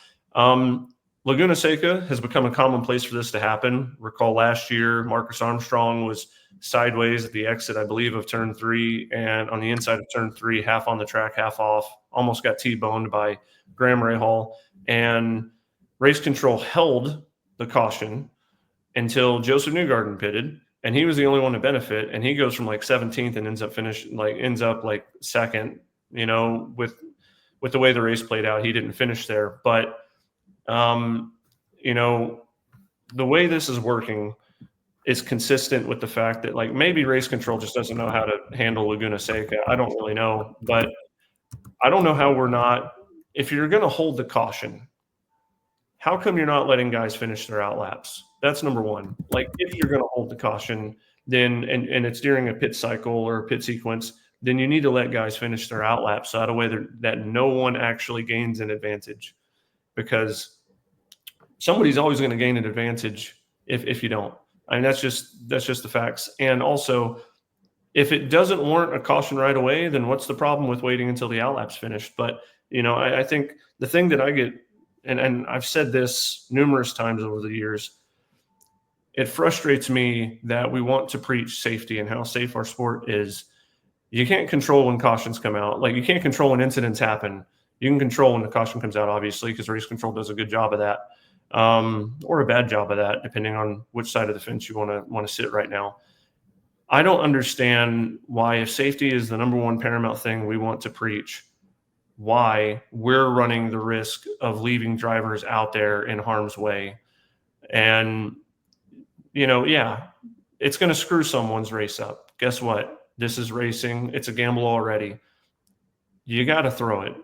Laguna Seca has become a common place for this to happen. Recall last year, Marcus Armstrong was sideways at the exit, I believe, of turn 3, and on the inside of turn 3, half on the track, half off, almost got T-boned by Graham Rahal. And race control held the caution until Joseph Newgarden pitted, and he was the only one to benefit. And he goes from like 17th and ends up like second. With the way the race played out, he didn't finish there. But the way this is working is consistent with the fact that, like, maybe race control just doesn't know how to handle Laguna Seca. I don't really know, but I don't know how we're not. If you're going to hold the caution, how come you're not letting guys finish their out laps? That's number one. Like, if you're going to hold the caution, then and it's during a pit cycle or a pit sequence, then you need to let guys finish their out laps so that no one actually gains an advantage, because somebody's always going to gain an advantage if you don't. I mean, that's just the facts. And also, if it doesn't warrant a caution right away, then what's the problem with waiting until the out lap's finished? But I think the thing that I get, and I've said this numerous times over the years, it frustrates me that we want to preach safety and how safe our sport is. You can't control when cautions come out. Like, you can't control when incidents happen. You can control when the caution comes out, obviously, because race control does a good job of that, or a bad job of that, depending on which side of the fence you want to sit right now. I don't understand why, if safety is the number one paramount thing we want to preach, why we're running the risk of leaving drivers out there in harm's way. And, it's going to screw someone's race up. Guess what? This is racing. It's a gamble already. You got to throw it.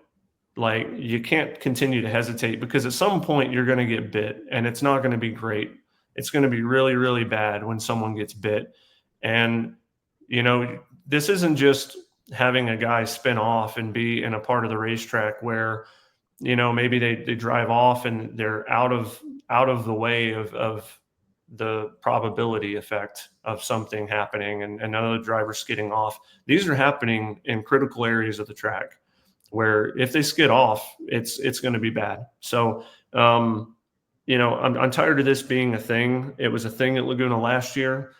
Like, you can't continue to hesitate, because at some point you're going to get bit, and it's not going to be great. It's going to be really, really bad when someone gets bit. And, this isn't just having a guy spin off and be in a part of the racetrack where, maybe they drive off and they're out of the way of the probability effect of something happening and another driver skidding off. These are happening in critical areas of the track where if they skid off, it's going to be bad. So, I'm tired of this being a thing. It was a thing at Laguna last year,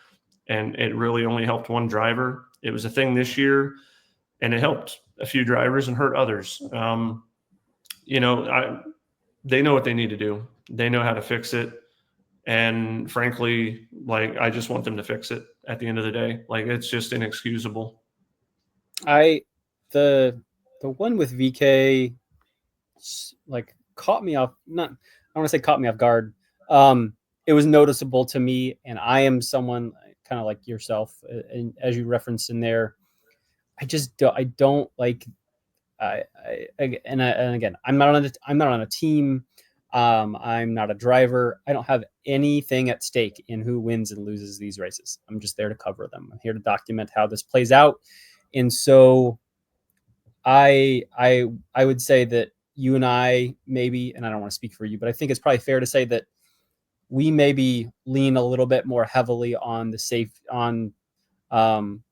and it really only helped one driver. It was a thing this year, and it helped a few drivers and hurt others. They know what they need to do. They know how to fix it. And frankly, like, I just want them to fix it at the end of the day. Like, it's just inexcusable. The one with VK, like, caught me off. I don't want to say caught me off guard. It was noticeable to me, and I am someone kind of like yourself, and as you referenced in there, I don't like. And again, I'm not on a team. I'm not a driver. I don't have anything at stake in who wins and loses these races. I'm just there to cover them. I'm here to document how this plays out. And so I would say that you and I maybe, and I don't want to speak for you, but I think it's probably fair to say that we maybe lean a little bit more heavily on um,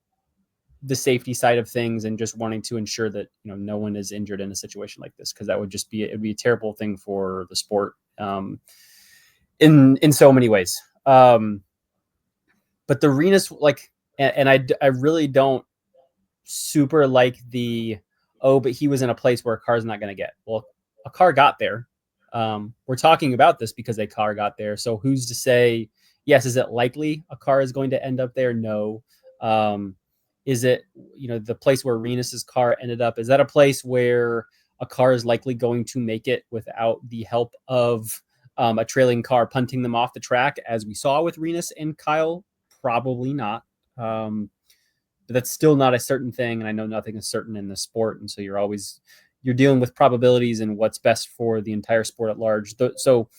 the safety side of things and just wanting to ensure that no one is injured in a situation like this, because that would just be it'd be a terrible thing for the sport in so many ways. But the Renus, like, and I really don't super like but he was in a place where a car's not going to get. Well, a car got there. We're talking about this because a car got there. So who's to say, yes, is it likely a car is going to end up there? No. Is it, the place where Renus's car ended up, is that a place where a car is likely going to make it without the help of a trailing car punting them off the track, as we saw with Renus and Kyle? Probably not. But that's still not a certain thing, and I know nothing is certain in the sport, and so you're dealing with probabilities and what's best for the entire sport at large. So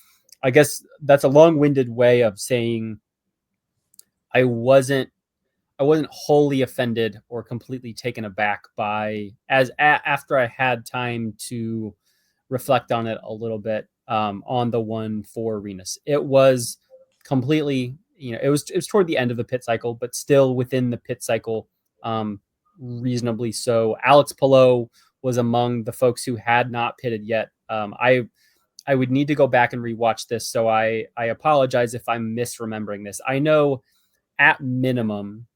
I guess that's a long-winded way of saying I wasn't wholly offended or completely taken aback after I had time to reflect on it a little bit, on the one for Renus. It was completely, it was toward the end of the pit cycle, but still within the pit cycle, reasonably so. Alex Palou was among the folks who had not pitted yet. I would need to go back and rewatch this, so I apologize if I'm misremembering this. I know at minimum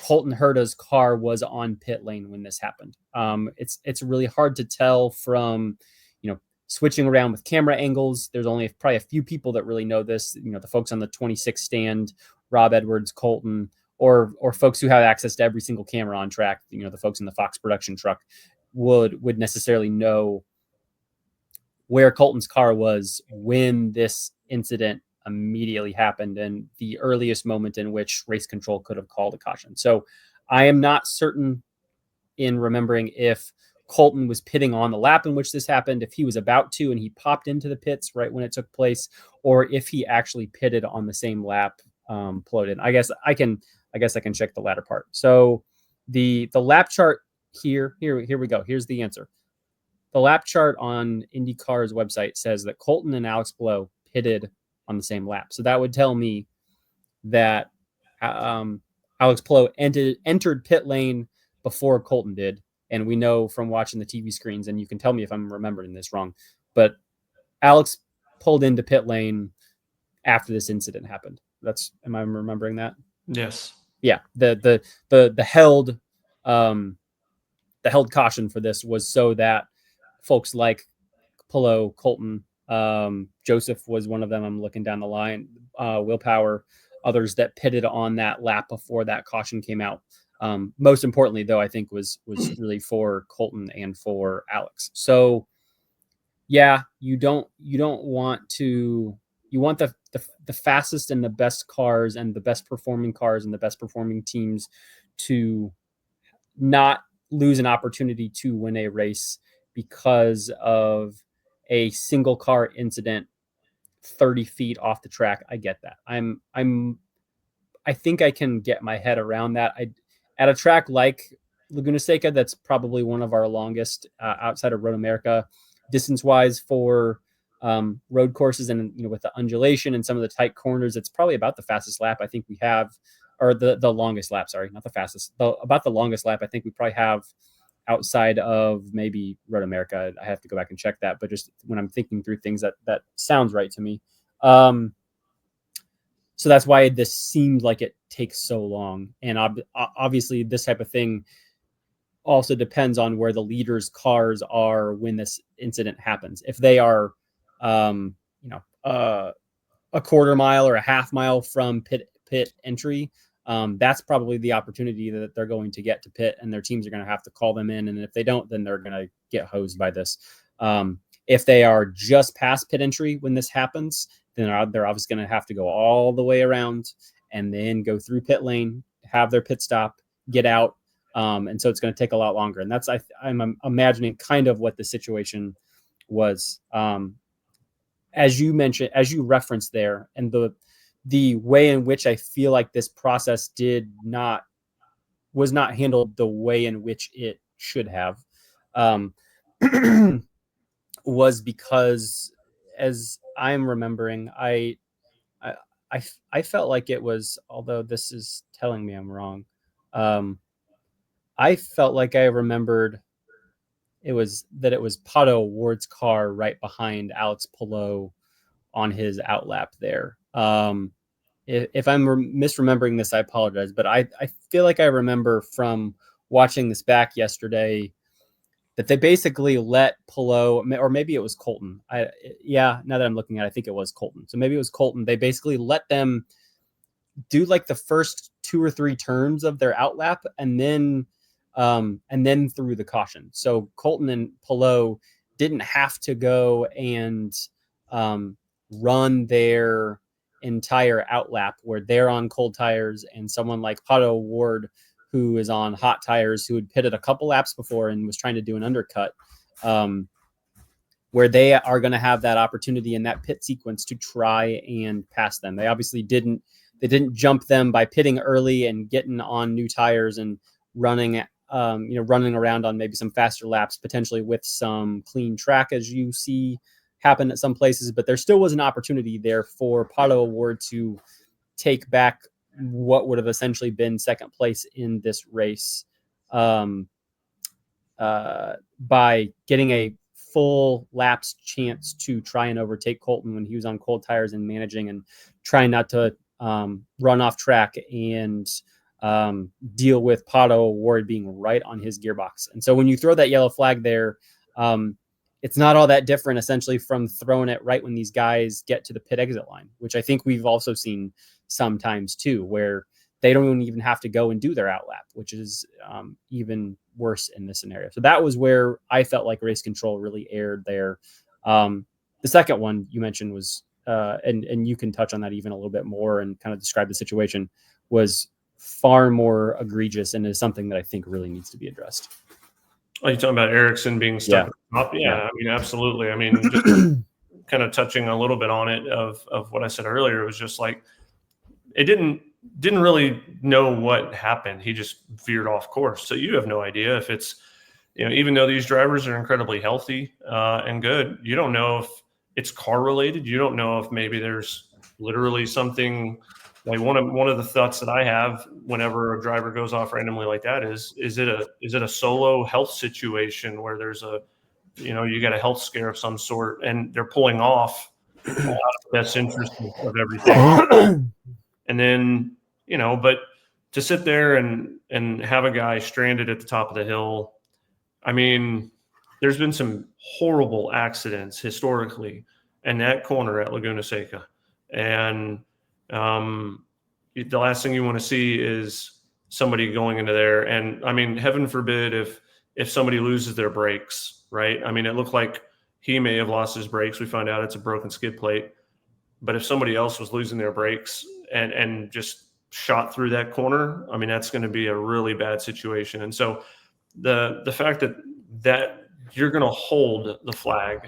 Colton Herta's car was on pit lane when this happened. It's really hard to tell from, switching around with camera angles. There's only probably a few people that really know this. The folks on the 26 stand, Rob Edwards, Colton, or folks who have access to every single camera on track. The folks in the Fox production truck would necessarily know where Colton's car was when this incident immediately happened and the earliest moment in which race control could have called a caution. So I am not certain in remembering if Colton was pitting on the lap in which this happened, if he was about to and he popped into the pits right when it took place, or if he actually pitted on the same lap floated. I guess I can check the latter part. So the lap chart here we go. Here's the answer. The lap chart on IndyCar's website says that Colton and Alex Palou pitted on the same lap. So that would tell me that Alex Palou entered pit lane before Colton did. And we know from watching the TV screens, and you can tell me if I'm remembering this wrong, but Alex pulled into pit lane after this incident happened. Am I remembering that? Yes. Yeah. The held caution for this was so that folks like Palou, Colton, Joseph was one of them. I'm looking down the line, Willpower, others that pitted on that lap before that caution came out. Most importantly, though, I think was really for Colton and for Alex. So yeah, you want the fastest and the best cars and the best performing cars and the best performing teams to not lose an opportunity to win a race because of a single car incident 30 feet off the track. I get that. I think I can get my head around that. At a track like Laguna Seca, that's probably one of our longest outside of Road America, distance-wise for road courses, and with the undulation and some of the tight corners, it's probably about the fastest lap I think we have, or the longest lap. Sorry, not the fastest. About the longest lap I think we probably have outside of maybe Road America. I have to go back and check that, but just when I'm thinking through things, that sounds right to me. So that's why this seemed like it takes so long. And obviously this type of thing also depends on where the leaders' cars are when this incident happens. If they are, a quarter mile or a half mile from pit entry, that's probably the opportunity that they're going to get to pit, and their teams are going to have to call them in. And if they don't, then they're going to get hosed by this. If they are just past pit entry when this happens, then they're obviously going to have to go all the way around and then go through pit lane, have their pit stop, get out. And so it's going to take a lot longer. And that's, I'm imagining kind of what the situation was. as you mentioned, as you referenced there, and the way in which I feel like this process was not handled the way in which it should have, um, was because, as I'm remembering, I, I felt like it was, although this is telling me I'm wrong. Um, I felt like I remembered it was Pato Ward's car right behind Alex Palou on his outlap there. If I'm misremembering this, I apologize, but I feel like I remember from watching this back yesterday that they basically let Palou, or maybe it was Colton. Now that I'm looking at it, I think it was Colton. So maybe it was Colton. They basically let them do like the first 2 or 3 turns of their outlap, and then through the caution. So Colton and Palou didn't have to go and run their entire outlap where they're on cold tires, and someone like Pato Ward, who is on hot tires, who had pitted a couple laps before and was trying to do an undercut, where they are going to have that opportunity in that pit sequence to try and pass them. They obviously didn't jump them by pitting early and getting on new tires and running running around on maybe some faster laps, potentially with some clean track, as you see happen at some places. But there still was an opportunity there for Pato Ward to take back what would have essentially been second place in this race, by getting a full laps chance to try and overtake Colton when he was on cold tires, and managing and trying not to run off track and deal with Pato Ward being right on his gearbox. And so when you throw that yellow flag there, it's not all that different essentially from throwing it right when these guys get to the pit exit line, which I think we've also seen sometimes too, where they don't even have to go and do their outlap, which is even worse in this scenario. So that was where I felt like race control really erred there. The second one you mentioned was, and you can touch on that even a little bit more and kind of describe the situation, was far more egregious and is something that I think really needs to be addressed. Are you talking about Ericsson being stuck at the top? Yeah, I mean, absolutely. I mean, just kind of touching a little bit on it of what I said earlier, it was just like, it didn't really know what happened. He just veered off course. So you have no idea if it's, even though these drivers are incredibly healthy and good, you don't know if it's car related. You don't know if maybe there's literally something. Like one of the thoughts that I have whenever a driver goes off randomly like that is it a solo health situation where there's you got a health scare of some sort and they're pulling off out of the best interest of everything. And then, but to sit there and have a guy stranded at the top of the hill, I mean, there's been some horrible accidents historically in that corner at Laguna Seca. And the last thing you want to see is somebody going into there. And I mean, heaven forbid if somebody loses their brakes, right? I mean, it looked like he may have lost his brakes. We found out it's a broken skid plate. But if somebody else was losing their brakes and just shot through that corner, I mean, that's going to be a really bad situation. And so the fact that you're going to hold the flag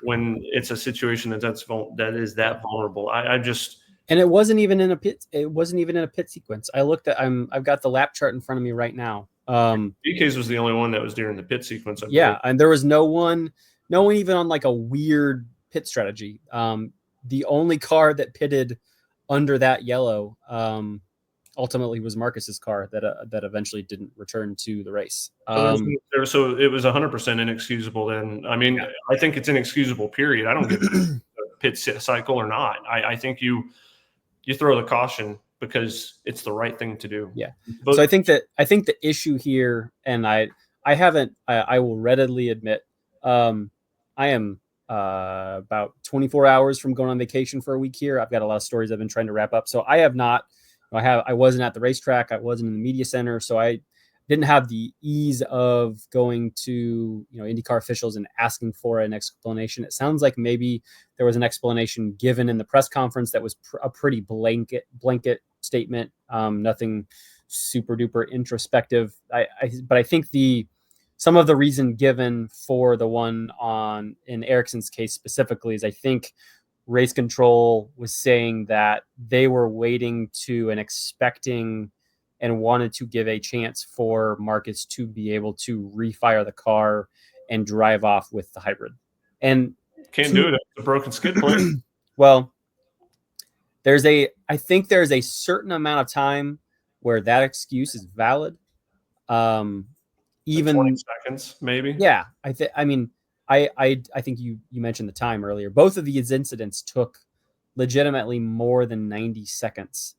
when it's a situation that is that vulnerable, I just. And it wasn't even in a pit. It wasn't even in a pit sequence. I looked at. I've got the lap chart in front of me right now. BK's was the only one that was during the pit sequence. And there was no one even on like a weird pit strategy. The only car that pitted under that yellow ultimately was Marcus's car that eventually didn't return to the race. So it was 100% inexcusable then. I mean, I think it's inexcusable, period. I don't give a pit cycle or not. I think you throw the caution because it's the right thing to do. Yeah. But, so I think the issue here, and I will readily admit, I am about 24 hours from going on vacation for a week here. I've got a lot of stories I've been trying to wrap up. So I wasn't at the racetrack. I wasn't in the media center. So I didn't have the ease of going to, IndyCar officials and asking for an explanation. It sounds like maybe there was an explanation given in the press conference that was a pretty blanket statement. Nothing super duper introspective. But I think the some of the reason given for the one on in Ericsson's case specifically is I think race control was saying that they were waiting to and expecting and wanted to give a chance for Marcus to be able to refire the car and drive off with the hybrid. And can't do it. It's a broken skid plate. Well, I think there's a certain amount of time where that excuse is valid. Even 20 seconds, maybe. Yeah, I think you mentioned the time earlier. Both of these incidents took legitimately more than 90 seconds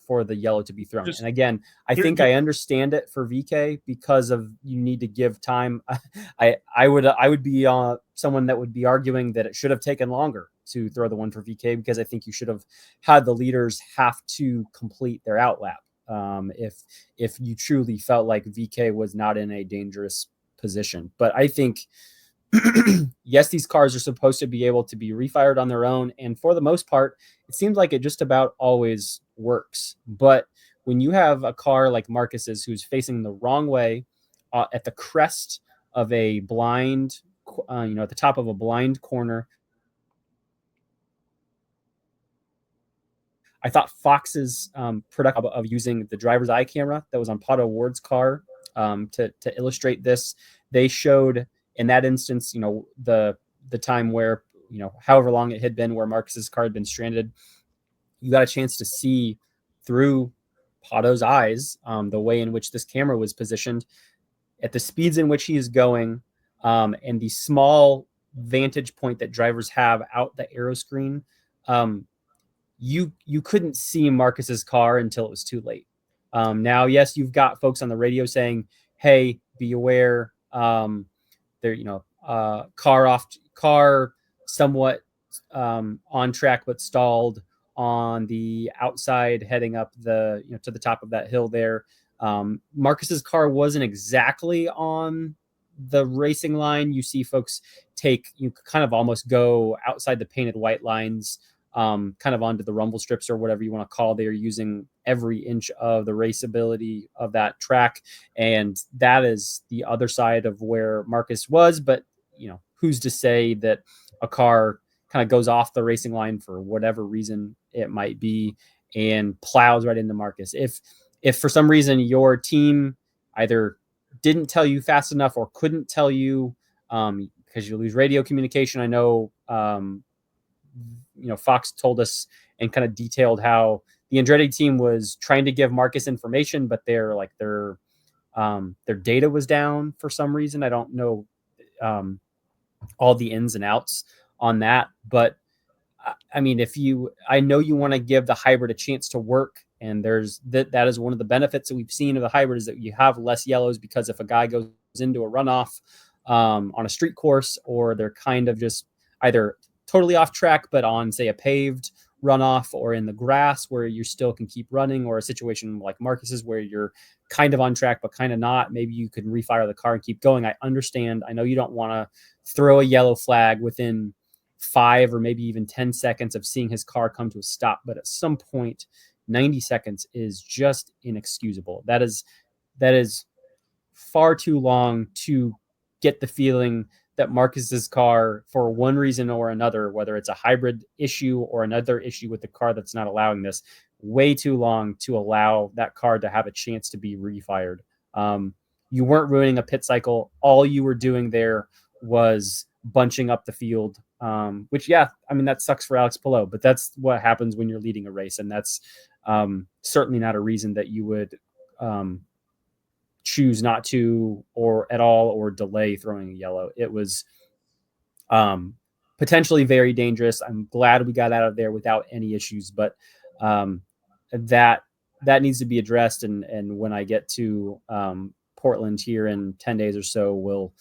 for the yellow to be thrown. And again, I think I understand it for VK because of you need to give time. I would be someone that would be arguing that it should have taken longer to throw the one for VK because I think you should have had the leaders have to complete their outlap. If you truly felt like VK was not in a dangerous position. But I think, yes, these cars are supposed to be able to be refired on their own. And for the most part, it seems like it just about always works. But when you have a car like Marcus's who's facing the wrong way at the crest of a blind, at the top of a blind corner, I thought Fox's production of using the driver's eye camera that was on Pato Ward's car to illustrate this, they showed in that instance, the time where, however long it had been where Marcus's car had been stranded, you got a chance to see through Pato's eyes the way in which this camera was positioned at the speeds in which he is going and the small vantage point that drivers have out the aero screen. You couldn't see Marcus's car until it was too late. Now, yes, you've got folks on the radio saying, "Hey, be aware. Car somewhat on track but stalled on the outside heading up to the top of that hill there." Marcus's car wasn't exactly on the racing line. You see folks you kind of almost go outside the painted white lines, kind of onto the rumble strips or whatever you want to call. They're using every inch of the raceability of that track. And that is the other side of where Marcus was. But, who's to say that a car kind of goes off the racing line for whatever reason it might be and plows right into Marcus. If for some reason your team either didn't tell you fast enough or couldn't tell you because you lose radio communication. I know, Fox told us and kind of detailed how the Andretti team was trying to give Marcus information, but their data was down for some reason. I don't know all the ins and outs on that, but I mean, I know you want to give the hybrid a chance to work, and that is one of the benefits that we've seen of the hybrid is that you have less yellows, because if a guy goes into a runoff on a street course, or they're kind of just either totally off track, but on, say, a paved runoff or in the grass where you still can keep running, or a situation like Marcus's where you're kind of on track, but kind of not, maybe you can refire the car and keep going. I understand. I know you don't want to throw a yellow flag within 5 or maybe even 10 seconds of seeing his car come to a stop. But at some point, 90 seconds is just inexcusable. That is far too long to get the feeling that Marcus's car, for one reason or another, whether it's a hybrid issue or another issue with the car that's not allowing this, way too long to allow that car to have a chance to be refired. You weren't ruining a pit cycle. All you were doing there was bunching up the field, which, yeah, I mean, that sucks for Alex Palou, but that's what happens when you're leading a race. And that's certainly not a reason that you would choose not to, or at all, or delay throwing a yellow. It was potentially very dangerous. I'm glad we got out of there without any issues, but that needs to be addressed. And when I get to Portland here in 10 days or so, we'll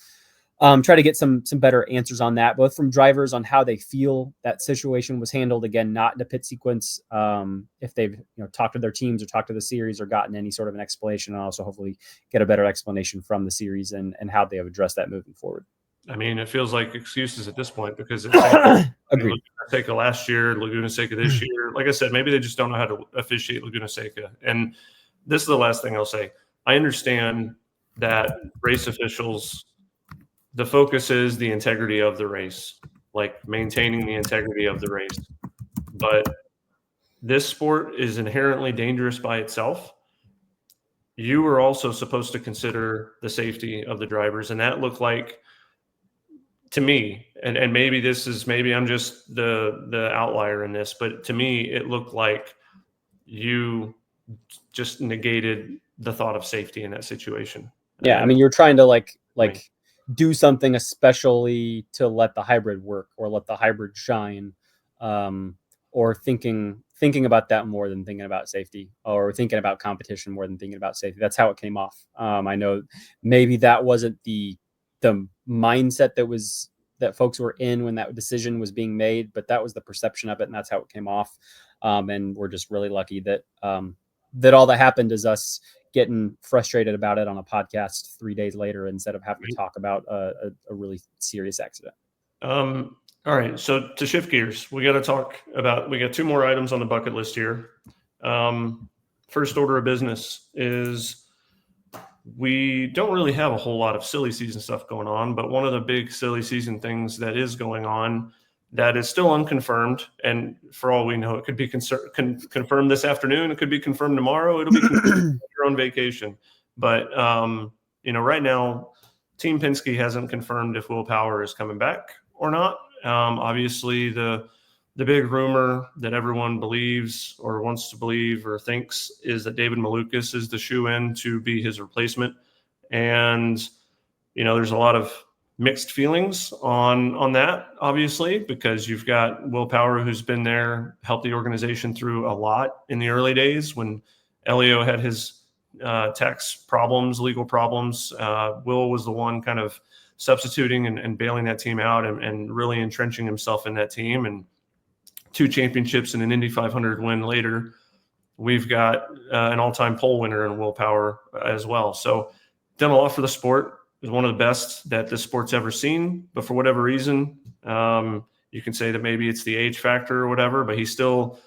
try to get some better answers on that, both from drivers on how they feel that situation was handled. Again, not in a pit sequence. If they've talked to their teams or talked to the series or gotten any sort of an explanation, and also hopefully get a better explanation from the series and how they have addressed that moving forward. I mean, it feels like excuses at this point, because it's Agreed. Laguna Seca last year, Laguna Seca this year. Like I said, maybe they just don't know how to officiate Laguna Seca. And this is the last thing I'll say. I understand that race officials, the focus is the integrity of the race, like maintaining the integrity of the race. But this sport is inherently dangerous by itself. You were also supposed to consider the safety of the drivers, and that looked like, to me, and maybe I'm just the outlier in this, but to me it looked like you just negated the thought of safety in that situation. Yeah, I And mean, you're trying to like do something especially to let the hybrid work or let the hybrid shine, or thinking about that more than thinking about safety, or thinking about competition more than thinking about safety. That's how it came off. I know maybe that wasn't the mindset that folks were in when that decision was being made, but that was the perception of it, and that's how it came off. And we're just really lucky that that all that happened is us getting frustrated about it on a podcast 3 days later instead of having to talk about a really serious accident. All right, so to shift gears, we got 2 more items on the bucket list here. First order of business is we don't really have a whole lot of silly season stuff going on, but one of the big silly season things that is going on that is still unconfirmed, and for all we know, it could be confirmed this afternoon, it could be confirmed tomorrow, it'll be confirmed if you're on vacation. But right now, Team Penske hasn't confirmed if Will Power is coming back or not. Obviously, the big rumor that everyone believes or wants to believe or thinks is that David Malukas is the shoe-in to be his replacement. And, there's a lot of mixed feelings on that, obviously, because you've got Will Power, who's been there, helped the organization through a lot in the early days when Elio had his tax problems, legal problems. Will was the one kind of substituting and bailing that team out and really entrenching himself in that team. And 2 championships and an Indy 500 win later, we've got an all-time pole winner in Will Power as well. So done a lot for the sport. Is one of the best that the sport's ever seen. But for whatever reason, you can say that maybe it's the age factor or whatever, but he's still,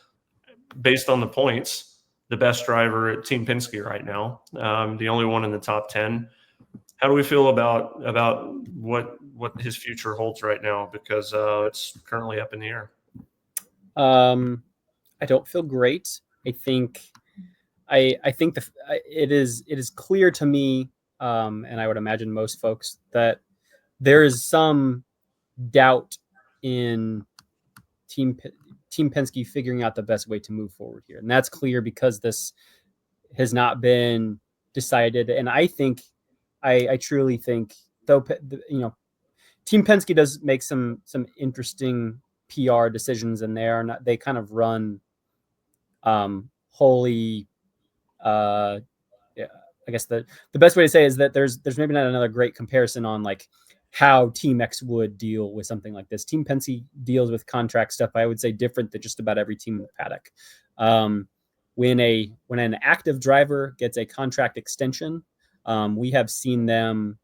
based on the points, the best driver at Team Penske right now, the only one in the top 10. How do we feel about what his future holds right now? Because it's currently up in the air. I don't feel great. I think it is clear to me, and I would imagine most folks, that there is some doubt in Team Penske figuring out the best way to move forward here, and that's clear because this has not been decided. And I truly think, though, Team Penske does make some interesting PR decisions, and they kind of run wholly. Yeah, I guess the best way to say is that there's maybe not another great comparison on like how Team X would deal with something like this. Team Penske deals with contract stuff, I would say, different than just about every team in the paddock. When an active driver gets a contract extension, we have seen them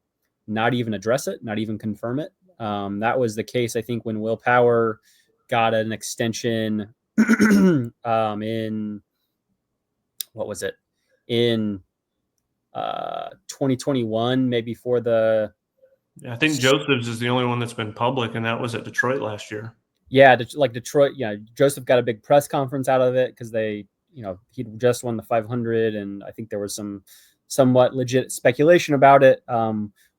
not even address it, not even confirm it. That was the case, I think, when Will Power got an extension in, what was it, in 2021, maybe for the. I think Joseph's is the only one that's been public, and that was at Detroit last year. Yeah, like Detroit. Yeah, Joseph got a big press conference out of it because he just won the 500, and I think there was some somewhat legit speculation about it.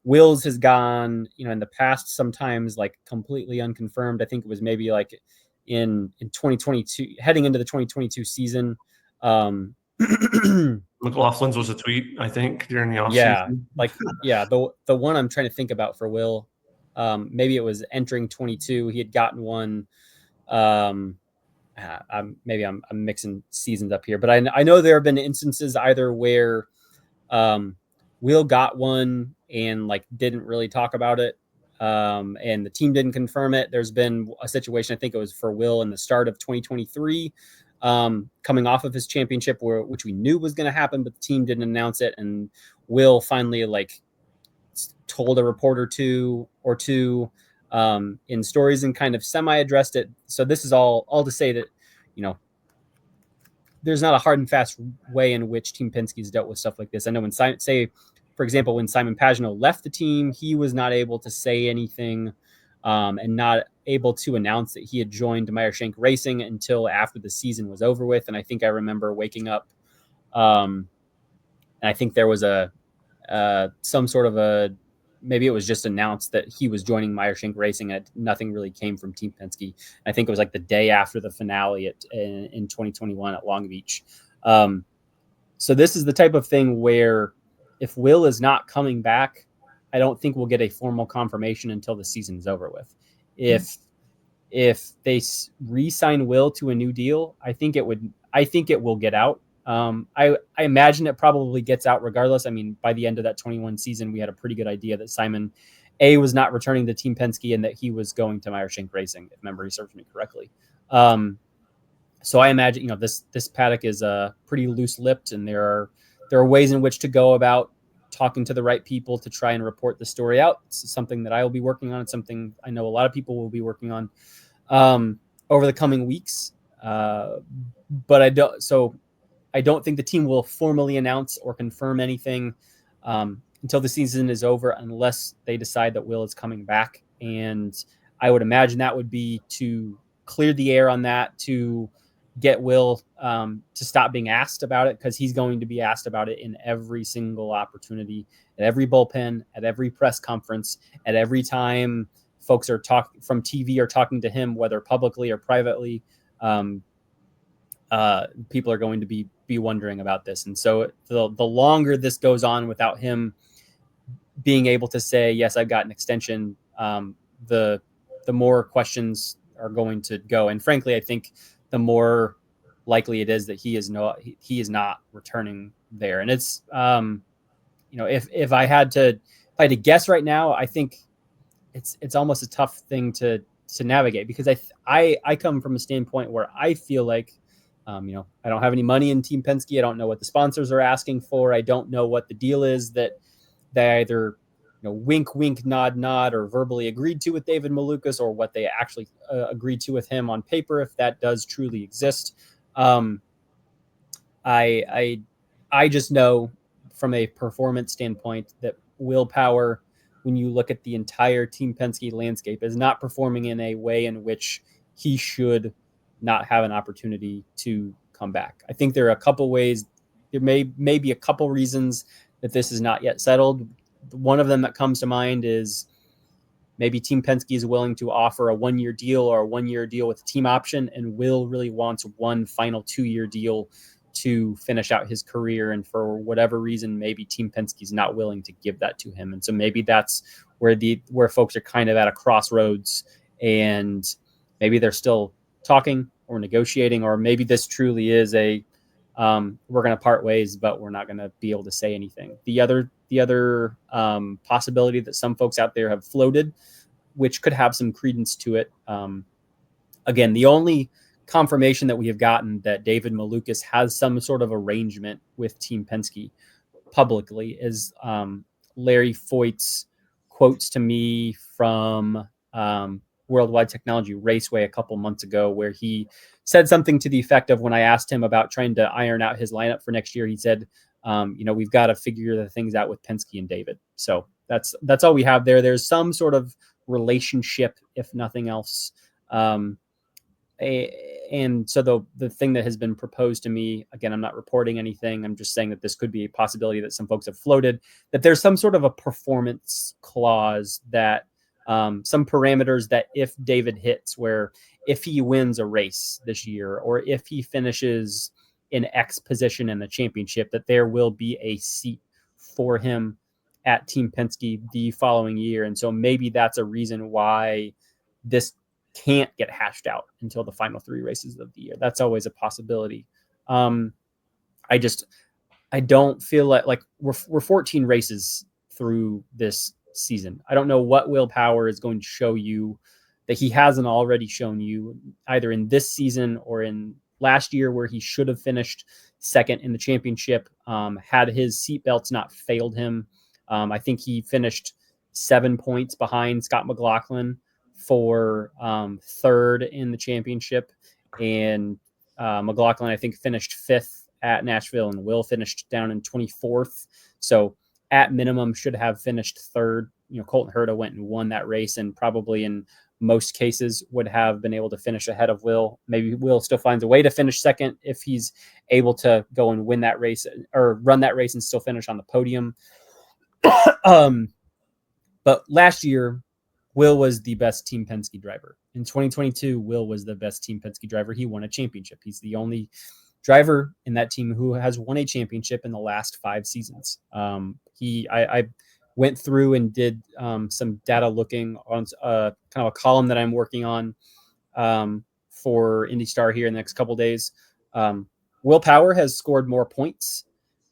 Will's has gone, in the past, sometimes like completely unconfirmed. I think it was maybe like in 2022, heading into the 2022 season. McLaughlin's was a tweet, I think, during the offseason. The one I'm trying to think about for Will, maybe it was entering 22. He had gotten one. Maybe I'm mixing seasons up here, but I know there have been instances either where Will got one and like didn't really talk about it, and the team didn't confirm it. There's been a situation, I think it was for Will in the start of 2023, coming off of his championship, which we knew was going to happen, but the team didn't announce it, and Will finally like told a reporter or two in stories and kind of semi-addressed it. So this is all to say that there's not a hard and fast way in which Team Penske's dealt with stuff like this. I know when, say, for for example, when Simon Pagenaud left the team, he was not able to say anything and not able to announce that he had joined Meyer-Shank Racing until after the season was over with. And I think I remember waking up, and I think there was some sort of maybe it was just announced that he was joining Meyer-Shank Racing, and nothing really came from Team Penske. I think it was like the day after the finale in 2021 at Long Beach. So this is the type of thing where if Will is not coming back, I don't think we'll get a formal confirmation until the season is over with. If they re-sign Will to a new deal, I think it will get out. I imagine it probably gets out regardless. I mean, by the end of that 21 season, we had a pretty good idea that Simon was not returning to Team Penske and that he was going to Meyer-Shank Racing, if memory serves me correctly. So I imagine, this paddock is pretty loose-lipped, and there are ways in which to go about talking to the right people to try and report the story out. It's something that I will be working on. It's something I know a lot of people will be working on over the coming weeks. But I don't think the team will formally announce or confirm anything until the season is over, unless they decide that Will is coming back. And I would imagine that would be to clear the air on that, to get Will to stop being asked about it, because he's going to be asked about it in every single opportunity, at every bullpen, at every press conference, at every time folks are talking from TV or talking to him, whether publicly or privately. People are going to be wondering about this. And so the longer this goes on without him being able to say, yes, I've got an extension, the more questions are going to go. And frankly, I think the more likely it is that he is not returning there. And it's, if I had to guess right now, I think it's almost a tough thing to navigate, because I come from a standpoint where I feel like, I don't have any money in Team Penske. I don't know what the sponsors are asking for. I don't know what the deal is that they either, wink, wink, nod, nod, or verbally agreed to with David Malukas, or what they actually agreed to with him on paper, if that does truly exist. I just know from a performance standpoint that Will Power, when you look at the entire Team Penske landscape, is not performing in a way in which he should not have an opportunity to come back. I think there are a couple ways. There may be a couple reasons that this is not yet settled. One of them that comes to mind is maybe Team Penske is willing to offer a 1-year deal or a 1-year deal with a team option, and Will really wants one final 2-year deal to finish out his career. And for whatever reason, maybe Team Penske is not willing to give that to him. And so maybe that's where folks are kind of at a crossroads, and maybe they're still talking or negotiating, or maybe this truly is we're going to part ways, but we're not going to be able to say anything. The other possibility that some folks out there have floated, which could have some credence to it. Again, the only confirmation that we have gotten that David Malukas has some sort of arrangement with Team Penske publicly is Larry Foyt's quotes to me from Worldwide Technology Raceway a couple months ago, where he said something to the effect of, when I asked him about trying to iron out his lineup for next year, he said, we've got to figure the things out with Penske and David. So that's all we have there. There's some sort of relationship, if nothing else. And so the thing that has been proposed to me, again, I'm not reporting anything. I'm just saying that this could be a possibility that some folks have floated, that there's some sort of a performance clause, that some parameters that if David hits, where if he wins a race this year, or if he finishes in X position in the championship, that there will be a seat for him at Team Penske the following year. And so maybe that's a reason why this can't get hashed out until the final 3 races of the year. That's always a possibility. I don't feel like we're 14 races through this season. I don't know what Will Power is going to show you that he hasn't already shown you, either in this season or in last year, where he should have finished second in the championship, had his seatbelts not failed him. I think he finished 7 points behind Scott McLaughlin for third in the championship, and McLaughlin, I think, finished 5th at Nashville, and Will finished down in 24th. So at minimum should have finished third. Colton Herta went and won that race, and probably in most cases would have been able to finish ahead of Will. Maybe Will still finds a way to finish second if he's able to go and win that race or run that race and still finish on the podium. But last year, Will was the best Team Penske driver. In 2022, Will was the best Team Penske driver. He won a championship. He's the only driver in that team who has won a championship in the last 5 seasons. I went through and did some data looking on kind of a column that I'm working on for IndyStar here in the next couple of days. Will Power has scored more points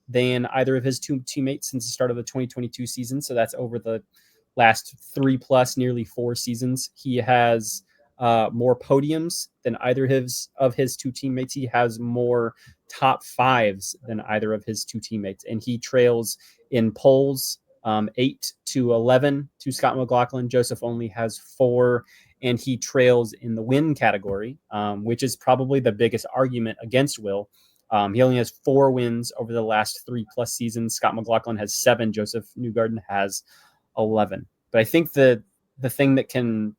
than either of his two teammates since the start of the 2022 season. So that's over the last 3+ nearly 4 seasons. He has more podiums than either of his two teammates. He has more top 5s than either of his two teammates. And he trails in poles 8 to 11 to Scott McLaughlin. Joseph only has 4, and he trails in the win category, which is probably the biggest argument against Will. He only has 4 wins over the last 3+ seasons. Scott McLaughlin has 7. Joseph Newgarden has 11. But I think the thing that can,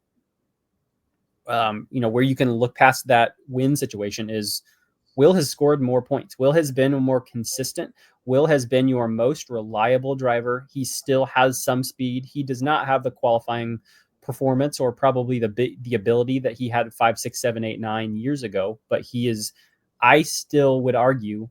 where you can look past that win situation is Will has scored more points. Will has been more consistent. Will has been your most reliable driver. He still has some speed. He does not have the qualifying performance or probably the ability that he had 5, 6, 7, 8, 9 years ago. But he is, I still would argue,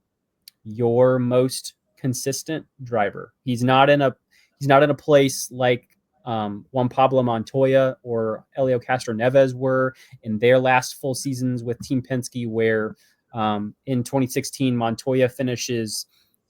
your most consistent driver. He's not in a place like Juan Pablo Montoya or Helio Castroneves were in their last full seasons with Team Penske, where in 2016 Montoya finishes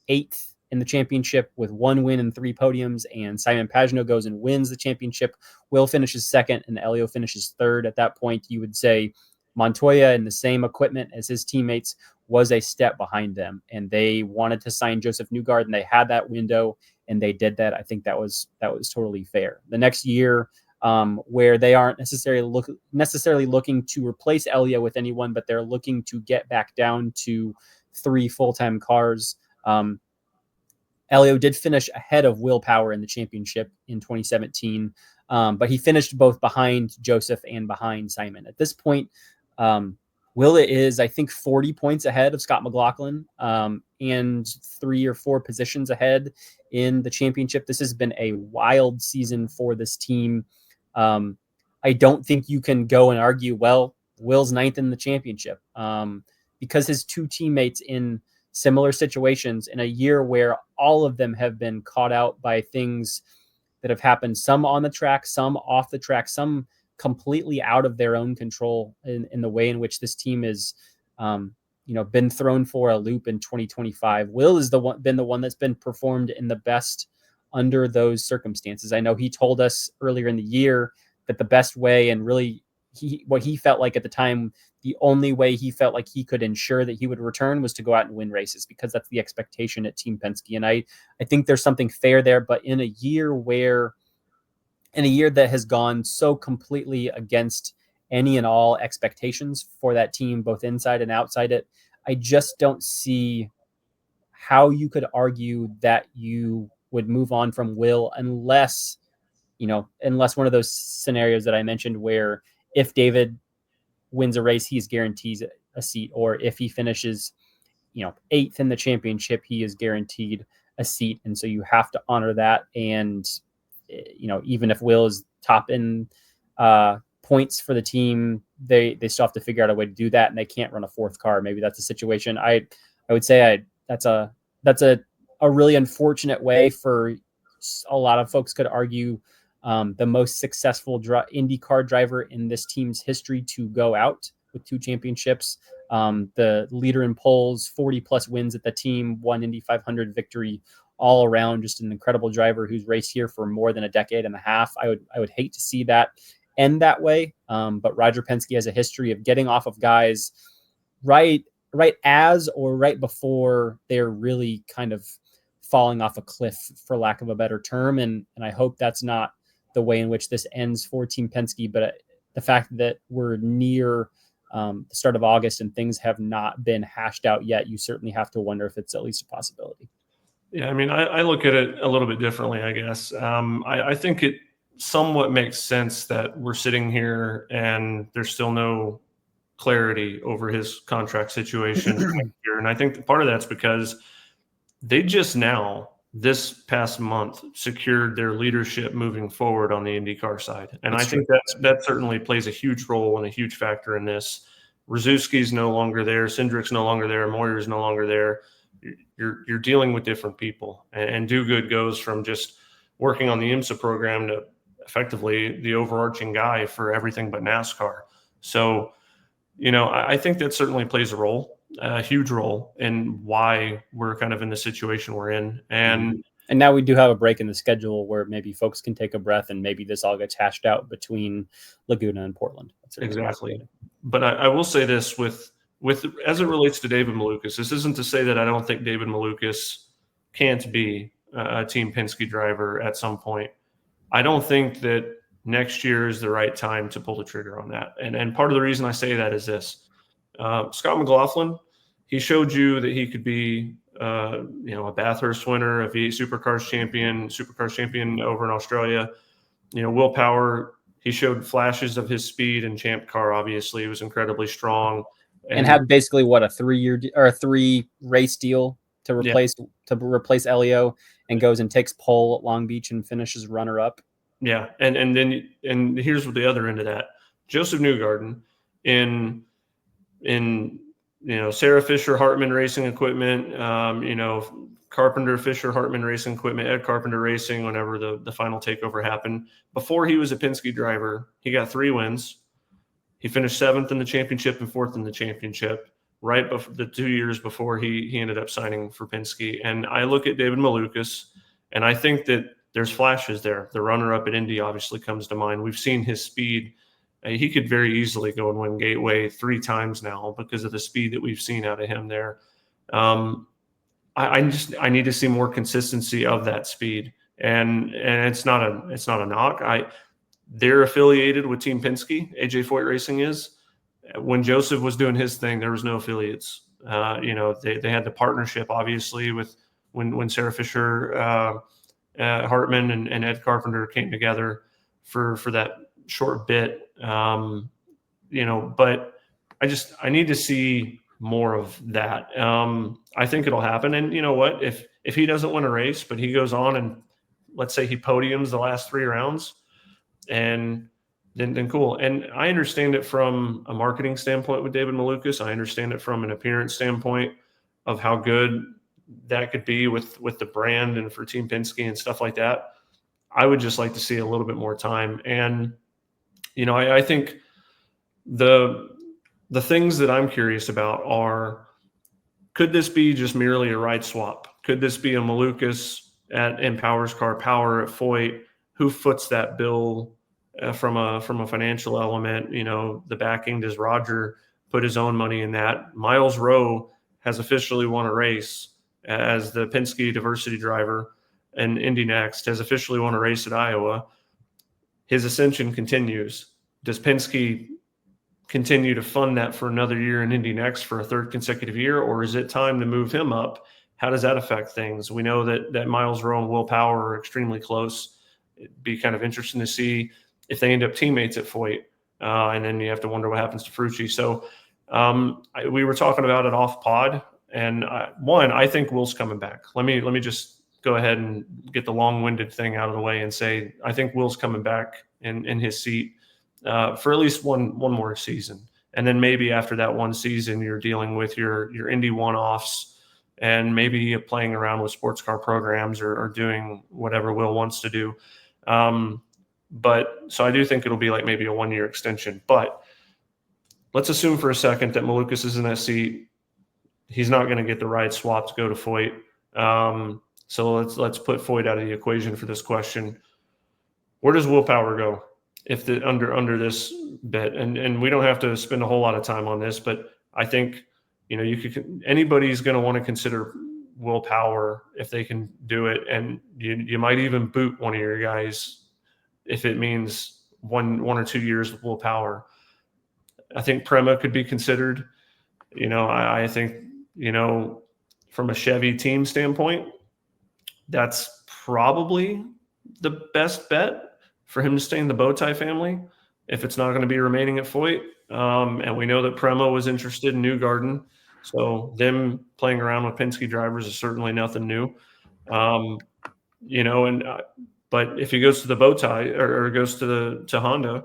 8th in the championship with 1 win and 3 podiums, and Simon Pagenaud goes and wins the championship. Will finishes 2nd and Helio finishes 3rd. At that point, you would say Montoya, in the same equipment as his teammates, was a step behind them, and they wanted to sign Joseph Newgarden, and they had that window, and they did that. I think that was totally fair. The next year, where they aren't necessarily looking to replace Helio with anyone, but they're looking to get back down to 3 full-time cars. Helio did finish ahead of Will Power in the championship in 2017, but he finished both behind Joseph and behind Simon. At this point, Will is, I think, 40 points ahead of Scott McLaughlin, and 3 or 4 positions ahead in the championship. This has been a wild season for this team. I don't think you can go and argue, well, Will's 9th in the championship, because his two teammates in similar situations in a year where all of them have been caught out by things that have happened, some on the track, some off the track, some completely out of their own control in the way in which this team is, been thrown for a loop in 2025. Will is been the one that's been performed in the best under those circumstances. I know he told us earlier in the year that the best way, and really what he felt like at the time, the only way he felt like he could ensure that he would return was to go out and win races, because that's the expectation at Team Penske. And I think there's something fair there, but in a year that has gone so completely against any and all expectations for that team, both inside and outside it, I just don't see how you could argue that you would move on from Will unless one of those scenarios that I mentioned, where if David wins a race, he's guaranteed a seat, or if he finishes, 8th in the championship, he is guaranteed a seat. And so you have to honor that. And, even if Will is top in points for the team, they still have to figure out a way to do that, and they can't run a 4th car. Maybe that's a situation. I would say that's a really unfortunate way for a lot of folks could argue the most successful IndyCar driver in this team's history to go out with 2 championships. The leader in polls, 40+ wins at the team, 1 Indy 500 victory, all around just an incredible driver who's raced here for more than a decade and a half. I would hate to see that end that way. But Roger Penske has a history of getting off of guys right as or right before they're really kind of falling off a cliff, for lack of a better term. And I hope that's not the way in which this ends for Team Penske. But the fact that we're near the start of August and things have not been hashed out yet, you certainly have to wonder if it's at least a possibility. Yeah, I mean, I look at it a little bit differently, I guess. I think it somewhat makes sense that we're sitting here and there's still no clarity over his contract situation for next year. And I think part of that's because they just now, this past month, secured their leadership moving forward on the IndyCar side. And I think that certainly plays a huge role and a huge factor in this. Rzuski's no longer there, Cindric's no longer there, Moyer's no longer there. You're dealing with different people. And Do Good goes from just working on the IMSA program to effectively the overarching guy for everything but NASCAR. So, I think that certainly plays a huge role in why we're kind of in the situation we're in. And now we do have a break in the schedule where maybe folks can take a breath and maybe this all gets hashed out between Laguna and Portland. Exactly. But I will say this with as it relates to David Malukas, this isn't to say that I don't think David Malukas can't be a Team Penske driver at some point. I don't think that next year is the right time to pull the trigger on that. And part of the reason I say that is this. Scott McLaughlin, he showed you that he could be, a Bathurst winner, a V8 Supercars champion over in Australia. Will Power, he showed flashes of his speed in Champ Car. Obviously, he was incredibly strong and had basically a 3-year or a 3 race deal to replace Elio, and goes and takes pole at Long Beach and finishes runner up. Yeah, and here's the other end of that. Joseph Newgarden in Sarah Fisher Hartman Racing Equipment, Carpenter Fisher Hartman Racing Equipment, Ed Carpenter Racing. Whenever the final takeover happened, before he was a Penske driver, he got 3 wins. He finished 7th in the championship and 4th in the championship, right before the 2 years before he ended up signing for Penske. And I look at David Malukas, and I think that there's flashes there. The runner-up at Indy obviously comes to mind. We've seen his speed. He could very easily go and win Gateway 3 times now because of the speed that we've seen out of him there. I need to see more consistency of that speed, and it's not a knock. They're affiliated with Team Penske. AJ Foyt Racing is. When Joseph was doing his thing, there was no affiliates. They had the partnership, obviously, with when Sarah Fisher, Hartman, and Ed Carpenter came together for that short bit. But I need to see more of that. I think it'll happen. And you know what? If he doesn't win a race, but he goes on and let's say he podiums the last 3 rounds, and then cool. And I understand it from a marketing standpoint with David Malukas. I understand it from an appearance standpoint of how good that could be with the brand and for Team Penske and stuff like that. I would just like to see a little bit more time. And, I think the things that I'm curious about are, could this be just merely a ride swap? Could this be a Malukas in Power's Car Power at Foyt? Who foots that bill from a financial element? The backing, does Roger put his own money in that? Miles Rowe has officially won a race as the Penske diversity driver, and Indy Next has officially won a race at Iowa. His ascension continues. Does Penske continue to fund that for another year in Indy Next for a 3rd consecutive year, or is it time to move him up? How does that affect things? We know that Miles Rowe and Will Power are extremely close. It'd be kind of interesting to see if they end up teammates at Foyt, and then you have to wonder what happens to Ferrucci. So we were talking about it off pod, and I think Will's coming back. Let me just go ahead and get the long-winded thing out of the way and say I think Will's coming back in his seat for at least one more season. And then maybe after that one season, you're dealing with your Indy one-offs and maybe playing around with sports car programs or doing whatever Will wants to do. But so I do think it'll be like maybe a 1-year extension. But let's assume for a second that Malukas is in that seat. He's not going to get the ride swap to go to Foyt. So let's put Foyt out of the equation for this question. Where does Will Power go if the under this bit? And we don't have to spend a whole lot of time on this, but I think anybody's going to want to consider Will Power if they can do it, and you might even boot one of your guys if it means one or 2 years with Will Power. I think Prema could be considered. I think from a Chevy team standpoint, that's probably the best bet for him to stay in the Bowtie family if it's not going to be remaining at Foyt. And we know that Prema was interested in Newgarden. So them playing around with Penske drivers is certainly nothing new. But if he goes to the Bowtie or goes to Honda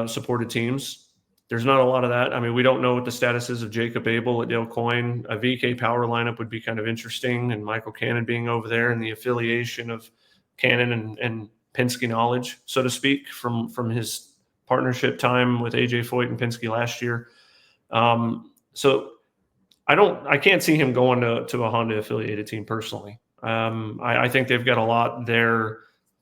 supported teams, there's not a lot of that. I mean, we don't know what the status is of Jacob Abel at Dale Coyne. A VK power lineup would be kind of interesting, and Michael Cannon being over there and the affiliation of Cannon and Penske knowledge, so to speak, from his partnership time with AJ Foyt and Penske last year. So I can't see him going to a Honda affiliated team personally. I think they've got a lot there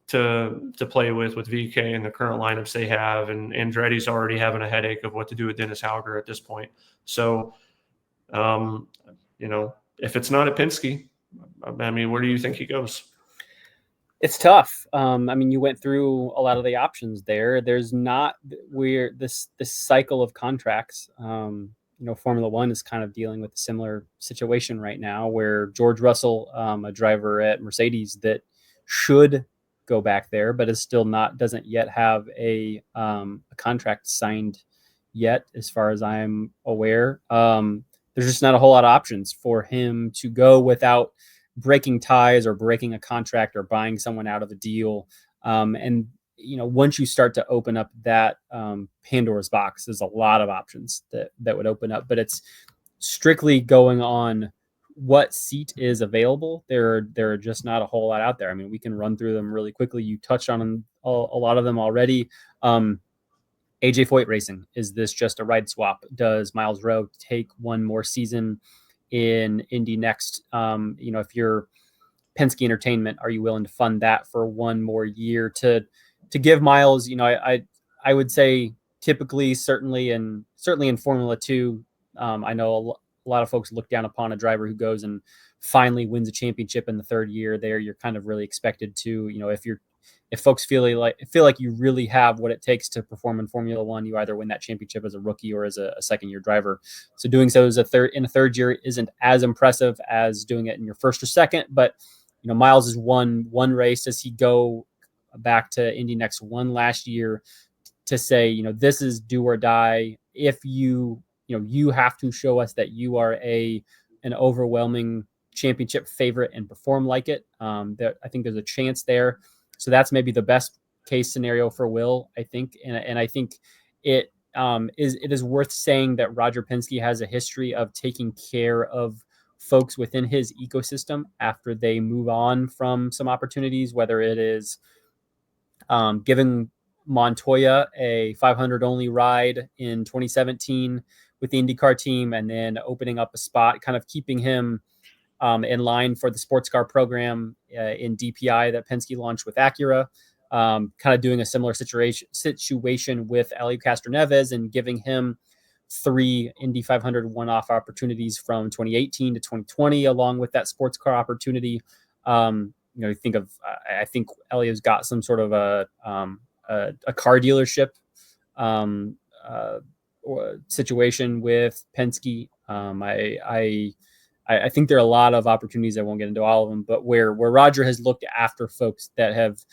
to play with VK and the current lineups they have, and Andretti's already having a headache of what to do with Dennis Hauger at this point. So, if it's not at Penske, I mean, where do you think he goes? It's tough. I mean, you went through a lot of the options there. There's not where this cycle of contracts. Formula One is kind of dealing with a similar situation right now, where George Russell, a driver at Mercedes that should go back there, but is still doesn't yet have a contract signed yet, as far as I'm aware. There's just not a whole lot of options for him to go without breaking ties or breaking a contract or buying someone out of a deal. Once you start to open up that Pandora's box, there's a lot of options that would open up, but it's strictly going on what seat is available. There are just not a whole lot out there. I mean, we can run through them really quickly. You touched on them, a lot of them already. AJ Foyt Racing, is this just a ride swap? Does Miles Rowe take one more season in Indy next? If you're Penske Entertainment, are you willing to fund that for one more year to give Miles? I would say typically, certainly in Formula 2, I know a lot of folks look down upon a driver who goes and finally wins a championship in the third year. There, you're kind of really expected to, if folks feel like you really have what it takes to perform in Formula One, you either win that championship as a rookie or as a second year driver. So doing so as in a third year isn't as impressive as doing it in your first or second. But Miles has won one race. Does he go back to Indy next one last year to say, this is do or die? If you have to show us that you are an overwhelming championship favorite and perform like it. That I think there's a chance there. So that's maybe the best case scenario for Will, I think. And I think it is worth saying that Roger Penske has a history of taking care of folks within his ecosystem after they move on from some opportunities, whether it is giving Montoya a 500 only ride in 2017 with the IndyCar team, and then opening up a spot, kind of keeping him in line for the sports car program in DPI that Penske launched with Acura. Kind of doing a similar situation with Elio Castroneves and giving him 3 Indy 500 one-off opportunities from 2018 to 2020, along with that sports car opportunity. I think Elio's got some sort of a car dealership situation with Penske. I think there are a lot of opportunities. I won't get into all of them, but where Roger has looked after folks that have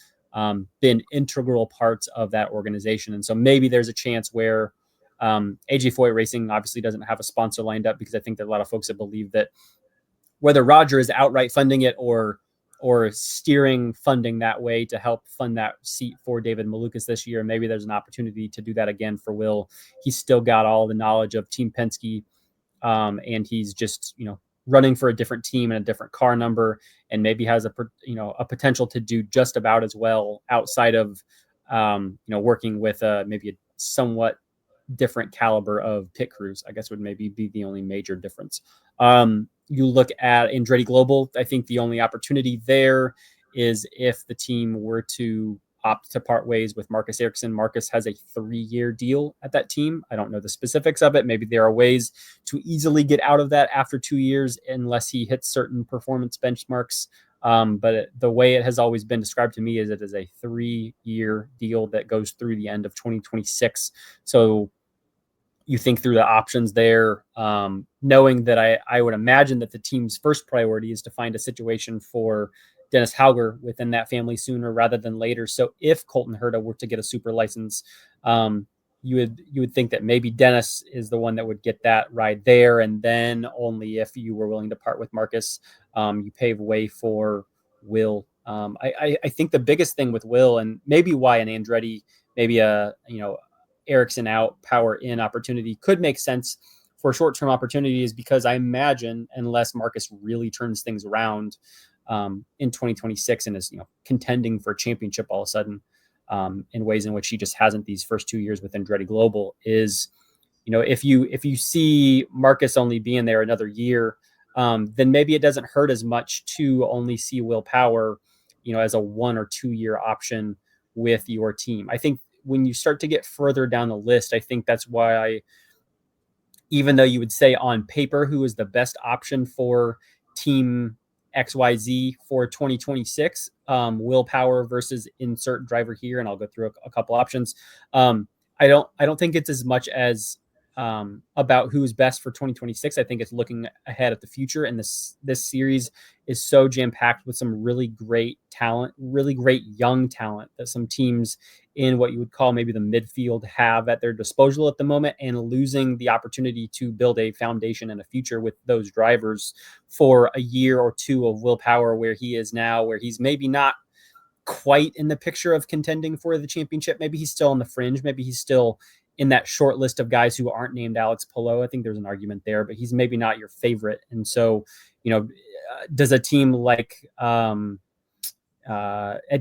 been integral parts of that organization. And so maybe there's a chance where AJ Foyt Racing obviously doesn't have a sponsor lined up, because I think there are a lot of folks that believe that whether Roger is outright funding it or steering funding that way to help fund that seat for David Malukas this year, maybe there's an opportunity to do that again for Will. He's still got all the knowledge of Team Penske, and he's just, running for a different team and a different car number, and maybe has a potential to do just about as well outside of, working with maybe a somewhat different caliber of pit crews, I guess would maybe be the only major difference. You look at Andretti Global, I think the only opportunity there is if the team were to opt to part ways with Marcus Ericsson. Marcus has a 3-year deal at that team. I don't know the specifics of it. Maybe there are ways to easily get out of that after 2 years, unless he hits certain performance benchmarks. But the way it has always been described to me is it is a 3-year deal that goes through the end of 2026. So you think through the options there, knowing that I would imagine that the team's first priority is to find a situation for Dennis Hauger within that family sooner rather than later. So if Colton Herta were to get a super license, you would think that maybe Dennis is the one that would get that ride there, and then only if you were willing to part with Marcus, you pave way for Will. I think the biggest thing with Will, and maybe why an Andretti, maybe a Ericsson out, power in opportunity could make sense for short-term opportunities, because I imagine unless Marcus really turns things around in 2026 and is contending for a championship all of a sudden, in ways in which he just hasn't these first 2 years with Andretti Global, is if you see Marcus only being there another year, then maybe it doesn't hurt as much to only see Will Power as a 1 or 2 year option with your team. I think when you start to get further down the list, I think that's why even though you would say on paper who is the best option for team XYZ for 2026, Will Power versus insert driver here, and I'll go through a couple options. I don't think it's as much as about who's best for 2026. I think it's looking ahead at the future, and this series is so jam packed with some really great talent, really great young talent that some teams in what you would call maybe the midfield have at their disposal at the moment, and losing the opportunity to build a foundation and a future with those drivers for a year or two of Will Power where he is now, where he's maybe not quite in the picture of contending for the championship. Maybe he's still on the fringe. Maybe he's still in that short list of guys who aren't named Alex Palou. I think there's an argument there, but he's maybe not your favorite. And so, does a team like Ed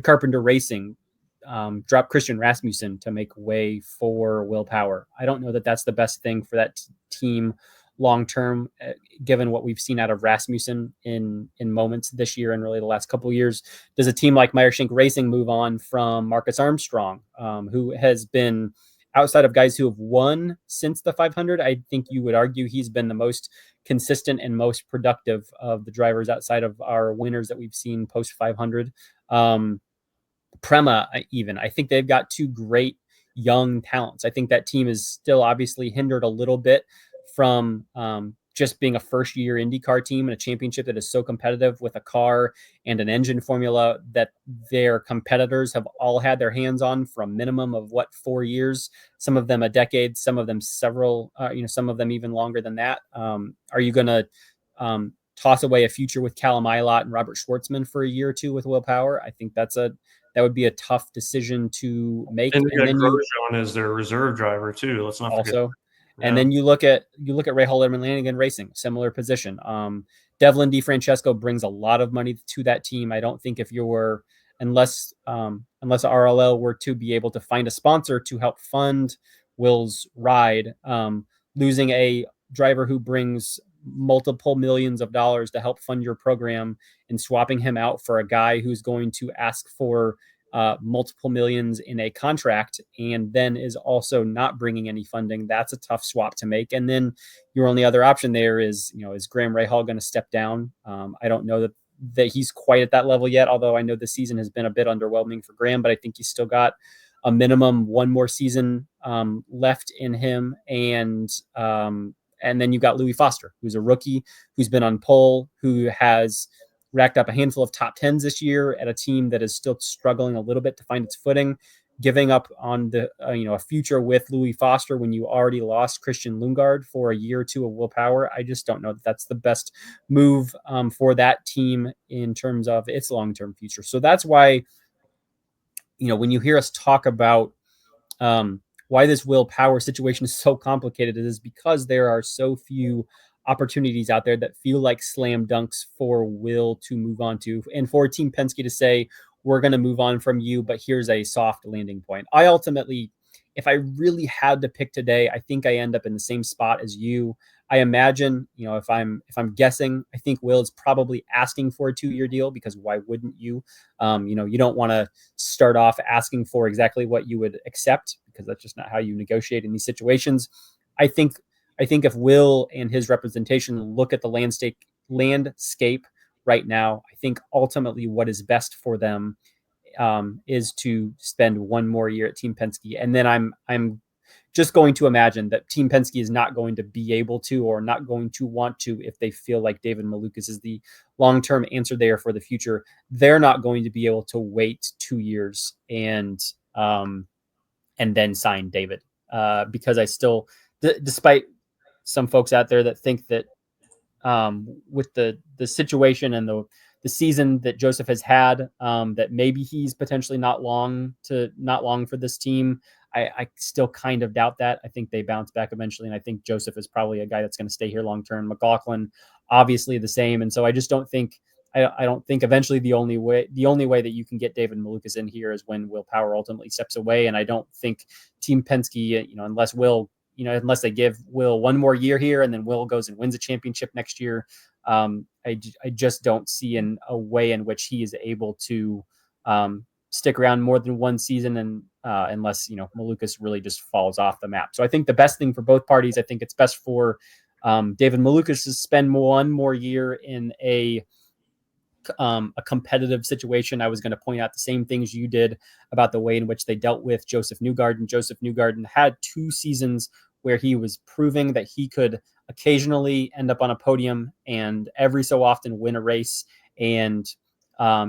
Carpenter Racing drop Christian Rasmussen to make way for Will Power? I don't know that that's the best thing for that team long term, given what we've seen out of Rasmussen in moments this year and really the last couple of years. Does a team like Meyer Shank Racing move on from Marcus Armstrong, who has been, outside of guys who have won since the 500, I think you would argue he's been the most consistent and most productive of the drivers outside of our winners that we've seen post 500. Prema, even, I think they've got two great young talents. I think that team is still obviously hindered a little bit from just being a first year IndyCar team and a championship that is so competitive with a car and an engine formula that their competitors have all had their hands on for a minimum of 4 years, some of them a decade, some of them several, some of them even longer than that. Are you going to toss away a future with Callum Ilott and Robert Schwartzman for a year or two with Will Power? I think that would be a tough decision to make. And then Grosjean is their reserve driver too. Let's not forget. Yeah. And then you look at Ray Holderman Lanigan Racing, similar position. Devlin DeFrancesco brings a lot of money to that team. I don't think unless RLL were to be able to find a sponsor to help fund Will's ride, losing a driver who brings multiple millions of dollars to help fund your program and swapping him out for a guy who's going to ask for multiple millions in a contract and then is also not bringing any funding, that's a tough swap to make. And then your only other option there is Graham Rahal going to step down? I don't know that he's quite at that level yet, although I know the season has been a bit underwhelming for Graham, but I think he's still got a minimum one more season left in him. And then you got Louis Foster, who's a rookie, who's been on pole, who has racked up a handful of top 10s this year at a team that is still struggling a little bit to find its footing. Giving up on a future with Louis Foster when you already lost Christian Lundgaard for a year or two of Will Power, I just don't know that that's the best move for that team in terms of its long-term future. So that's why, when you hear us talk about why this Will Power situation is so complicated, it is because there are so few opportunities out there that feel like slam dunks for Will to move on to, and for Team Penske to say, we're going to move on from you, but here's a soft landing point. I ultimately, if I really had to pick today, I think I end up in the same spot as you. I imagine, if I'm guessing, I think Will is probably asking for a 2-year deal, because why wouldn't you? You don't want to start off asking for exactly what you would accept, because that's just not how you negotiate in these situations. I think if Will and his representation look at the landscape right now, I think ultimately what is best for them is to spend one more year at Team Penske. And then I'm just going to imagine that Team Penske is not going to be able to or not going to want to, if they feel like David Malukas is the long-term answer there for the future, they're not going to be able to wait 2 years and then sign David. Because I still, despite some folks out there that think that with the situation and the season that Joseph has had, that maybe he's potentially not long for this team. I still kind of doubt that. I think they bounce back eventually, and I think Joseph is probably a guy that's going to stay here long term. McLaughlin, obviously the same, and so I just don't think. I don't think eventually the only way that you can get David Malukas in here is when Will Power ultimately steps away, and I don't think Team Penske, unless they give Will one more year here and then Will goes and wins a championship next year, I just don't see a way in which he is able to stick around more than one season, and unless Malukas really just falls off the map. So I think the best thing for both parties, I think it's best for David Malukas to spend one more year in a competitive situation. I was going to point out the same things you did about the way in which they dealt with Joseph Newgarden. Joseph Newgarden had 2 seasons where he was proving that he could occasionally end up on a podium and every so often win a race. And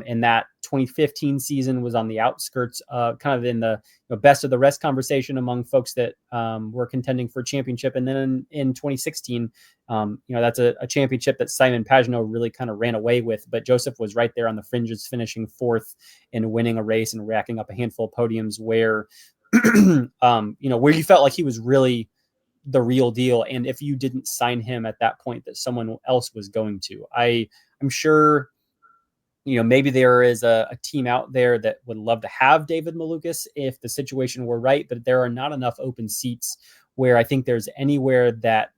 in that 2015 season was on the outskirts, kind of in the best of the rest conversation among folks that were contending for a championship. And then in 2016, that's a championship that Simon Pagenaud really kind of ran away with, but Joseph was right there on the fringes, finishing 4th and winning a race and racking up a handful of podiums where, where you felt like he was really the real deal. And if you didn't sign him at that point, that someone else was going to. I'm sure maybe there is a team out there that would love to have David Malukas if the situation were right, but there are not enough open seats where I think there's anywhere that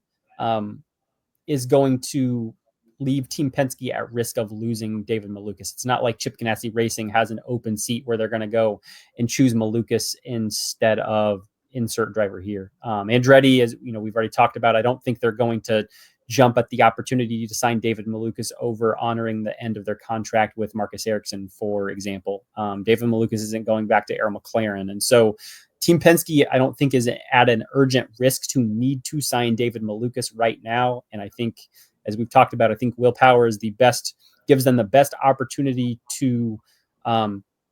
is going to leave Team Penske at risk of losing David Malukas. It's not like Chip Ganassi Racing has an open seat where they're going to go and choose Malukas instead of insert driver here. Andretti, as we've already talked about, I don't think they're going to jump at the opportunity to sign David Malukas over honoring the end of their contract with Marcus Ericsson, for example. David Malukas isn't going back to Arrow McLaren. And so Team Penske, I don't think, is at an urgent risk to need to sign David Malukas right now. And I think, as we've talked about, I think Will Power is gives them the best opportunity to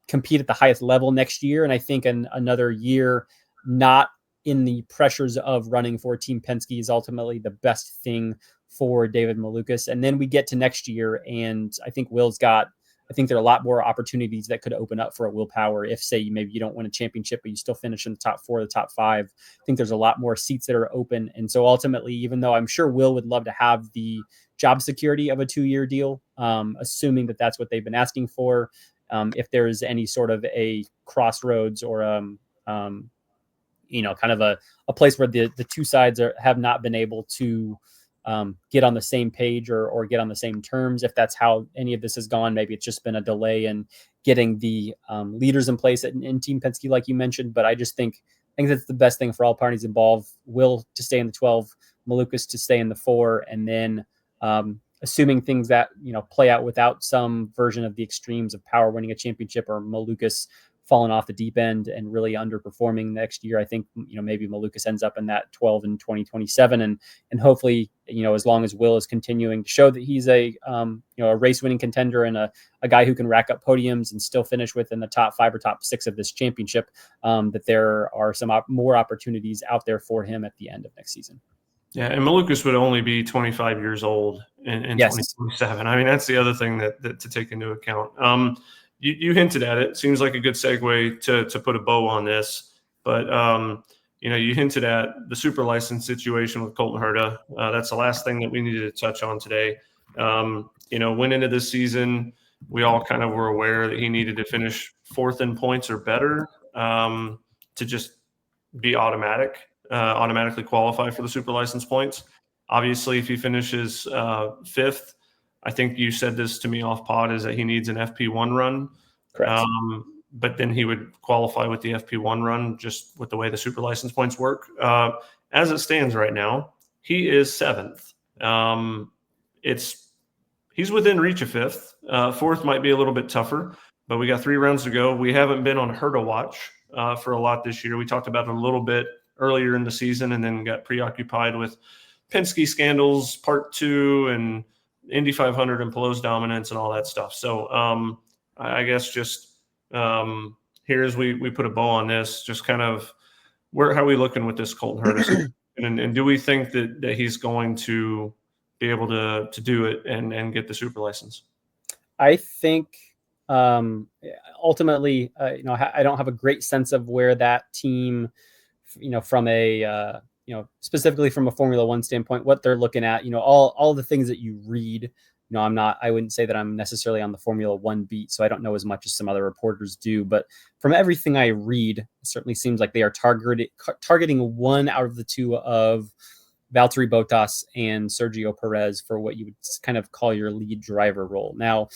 compete at the highest level next year. And I think another year not in the pressures of running for Team Penske is ultimately the best thing for David Malukas. And then we get to next year, and I think I think there are a lot more opportunities that could open up for a Will Power if, say, maybe you don't win a championship, but you still finish in the top 4, the top 5. I think there's a lot more seats that are open. And so ultimately, even though I'm sure Will would love to have the job security of a 2-year deal, assuming that that's what they've been asking for, if there is any sort of a crossroads or kind of a place where the two sides have not been able to get on the same page or get on the same terms. If that's how any of this has gone, maybe it's just been a delay in getting the leaders in place in Team Penske, like you mentioned. But I think that's the best thing for all parties involved. Will to stay in the 12, Malukas to stay in the 4, and then assuming things that play out without some version of the extremes of Power winning a championship or Malukas falling off the deep end and really underperforming next year, I think maybe Malukas ends up in that 12 in 2027, and hopefully as long as Will is continuing to show that he's a race winning contender and a guy who can rack up podiums and still finish within the top 5 or top 6 of this championship, that there are some more opportunities out there for him at the end of next season. Yeah, and Malukas would only be 25 years old in Yes. 2027. I mean, that's the other thing that to take into account. You hinted at it. Seems like a good segue to put a bow on this. But, you hinted at the super license situation with Colton Herta. That's the last thing that we needed to touch on today. Went into this season, we all kind of were aware that he needed to finish 4th in points or better to just be automatically qualify for the super license points. Obviously, if he finishes 5th, I think you said this to me off pod, is that he needs an FP1 run. Correct. But then he would qualify with the FP1 run just with the way the super license points work. As it stands right now, he is 7th. He's within reach of 5th. 4th might be a little bit tougher, but we got 3 rounds to go. We haven't been on Herta watch for a lot this year. We talked about it a little bit earlier in the season, and then got preoccupied with Penske scandals part 2 and Indy 500 and Pelot's dominance and all that stuff. So I guess just here as we put a bow on this, just kind of how are we looking with this Colton Herta? and do we think that he's going to be able to do it and get the super license? I think ultimately, I don't have a great sense of where that team, from a specifically from a Formula One standpoint, what they're looking at, all the things that you read. I wouldn't say that I'm necessarily on the Formula One beat, so I don't know as much as some other reporters do. But from everything I read, it certainly seems like they are targeting one out of the two of Valtteri Bottas and Sergio Perez for what you would kind of call your lead driver role. Now,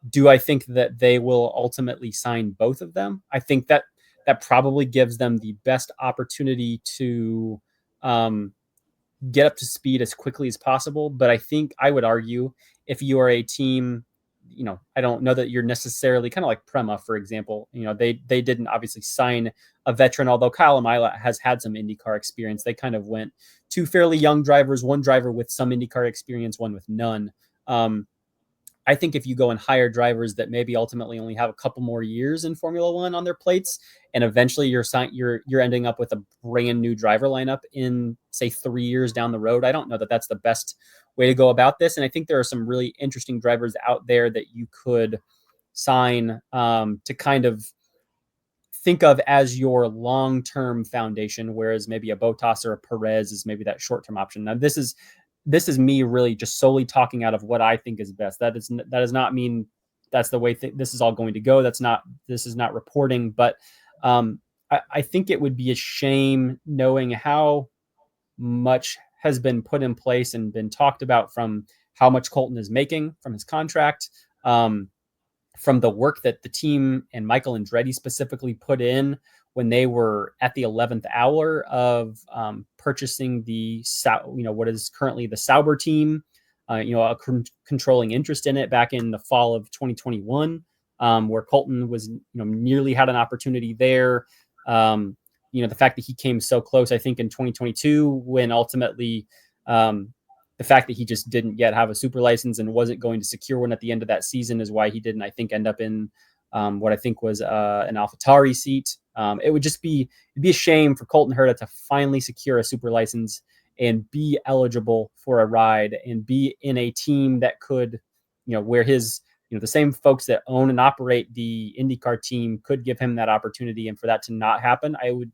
do I think that they will ultimately sign both of them? I think that probably gives them the best opportunity to get up to speed as quickly as possible. But I think I would argue if you are a team, I don't know that you're necessarily kind of like Prema, for example. They didn't obviously sign a veteran, although Kyle Amila has had some IndyCar experience. They kind of went two fairly young drivers, one driver with some IndyCar experience, one with none. I think if you go and hire drivers that maybe ultimately only have a couple more years in Formula One on their plates, and eventually you're ending up with a brand new driver lineup in, say, 3 years down the road, I don't know that that's the best way to go about this. And I think there are some really interesting drivers out there that you could sign to kind of think of as your long-term foundation, whereas maybe a Bottas or a Perez is maybe that short-term option. Now, this is me really just solely talking out of what I think is best. That does not mean that's the way this is all going to go. This is not reporting, but I think it would be a shame knowing how much has been put in place and been talked about from how much Colton is making from his contract, from the work that the team and Michael Andretti specifically put in when they were at the 11th hour of purchasing what is currently the Sauber team, a controlling interest in it back in the fall of 2021, where Colton was, nearly had an opportunity there. The fact that he came so close, I think, in 2022, when ultimately the fact that he just didn't yet have a super license and wasn't going to secure one at the end of that season is why he didn't, I think, end up in what I think was an AlphaTauri seat. It would just it'd be a shame for Colton Herta to finally secure a super license and be eligible for a ride and be in a team that could, where his, the same folks that own and operate the IndyCar team could give him that opportunity. And for that to not happen, I would,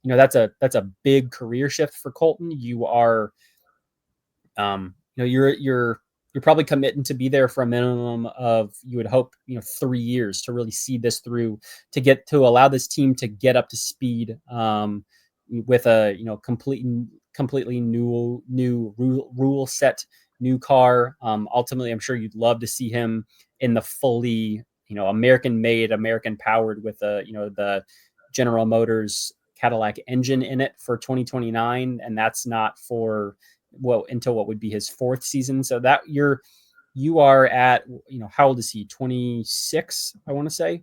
that's a big career shift for Colton. You are, you're probably committing to be there for a minimum of, you would hope, 3 years to really see this through, to allow this team to get up to speed with a, completely new rule set, new car. Ultimately, I'm sure you'd love to see him in the fully, American made, American powered with the General Motors Cadillac engine in it for 2029. And that's not for until what would be his 4th season. So that you are at, how old is he? 26, I want to say.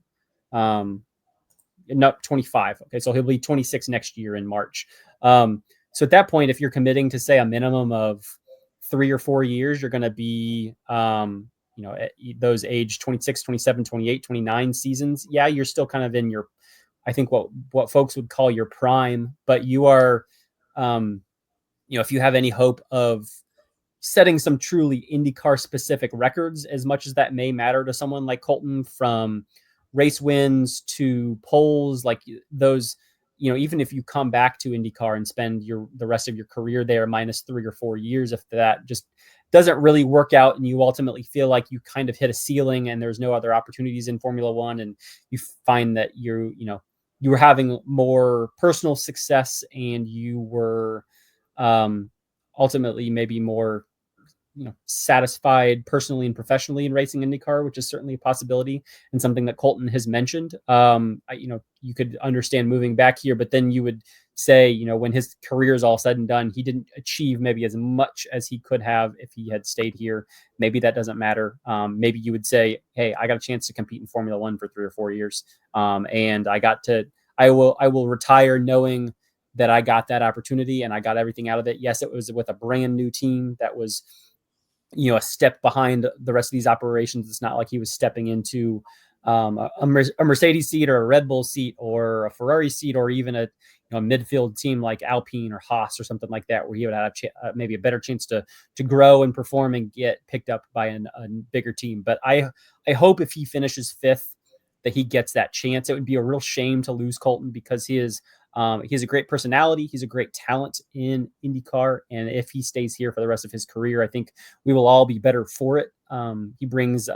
Not 25. Okay. So he'll be 26 next year in March. So at that point, if you're committing to, say, a minimum of 3 or 4 years, you're going to be, at those age 26, 27, 28, 29 seasons. Yeah. You're still kind of in your, I think what folks would call your prime, but you are, if you have any hope of setting some truly IndyCar specific records, as much as that may matter to someone like Colton, from race wins to poles, like those, even if you come back to IndyCar and spend the rest of your career there minus 3 or 4 years, if that just doesn't really work out and you ultimately feel like you kind of hit a ceiling and there's no other opportunities in Formula One, and you find that you were having more personal success and you were ultimately maybe more, satisfied personally and professionally in racing IndyCar, which is certainly a possibility and something that Colton has mentioned. You could understand moving back here, but then you would say, when his career is all said and done, he didn't achieve maybe as much as he could have if he had stayed here. Maybe that doesn't matter. Maybe you would say, hey, I got a chance to compete in Formula One for 3 or 4 years. And I got to I will retire knowing that I got that opportunity and I got everything out of it. Yes, it was with a brand new team that was, a step behind the rest of these operations. It's not like he was stepping into a Mercedes seat or a Red Bull seat or a Ferrari seat or even a midfield team like Alpine or Haas or something like that, where he would have maybe a better chance to grow and perform and get picked up by a bigger team. But I hope if he finishes fifth that he gets that chance. It would be a real shame to lose Colton because he has a great personality. He's a great talent in IndyCar. And if he stays here for the rest of his career, I think we will all be better for it. He brings,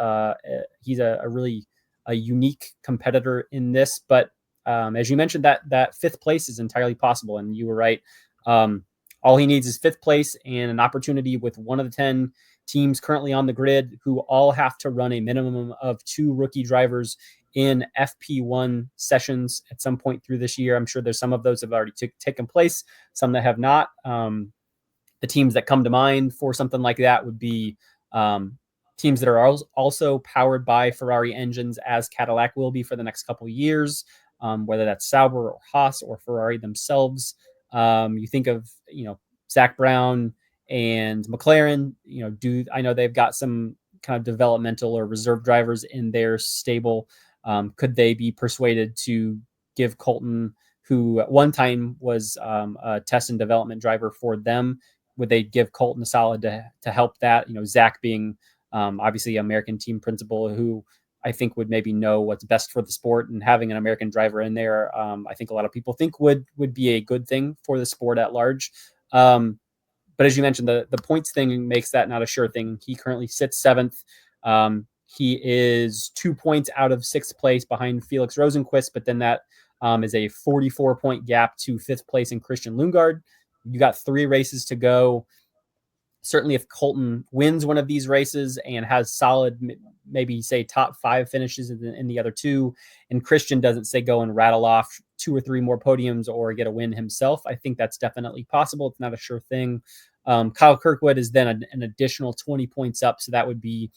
he's a really a unique competitor in this. But as you mentioned, that fifth place is entirely possible. And you were right. All he needs is fifth place and an opportunity with one of the 10 teams currently on the grid who all have to run a minimum of 2 rookie drivers in FP1 sessions at some point through this year. I'm sure there's some of those have already taken place, some that have not. The teams that come to mind for something like that would be teams that are also powered by Ferrari engines, as Cadillac will be for the next couple of years, whether that's Sauber or Haas or Ferrari themselves. You think of, Zach Brown and McLaren, I know they've got some kind of developmental or reserve drivers in their stable. Could they be persuaded to give Colton, who at one time was a test and development driver for them, would they give Colton a solid to help that? Zach being obviously American team principal, who I think would maybe know what's best for the sport, and having an American driver in there, I think a lot of people think would be a good thing for the sport at large. But as you mentioned, the points thing makes that not a sure thing. He currently sits 7th. He is 2 points out of 6th place behind Felix Rosenquist, but then that is a 44-point gap to 5th place in Christian Lundgaard. You got 3 races to go. Certainly, if Colton wins one of these races and has solid, maybe say top 5 finishes in the other 2, and Christian doesn't say go and rattle off 2 or 3 more podiums or get a win himself, I think that's definitely possible. It's not a sure thing. Kyle Kirkwood is then an additional 20 points up, so that would be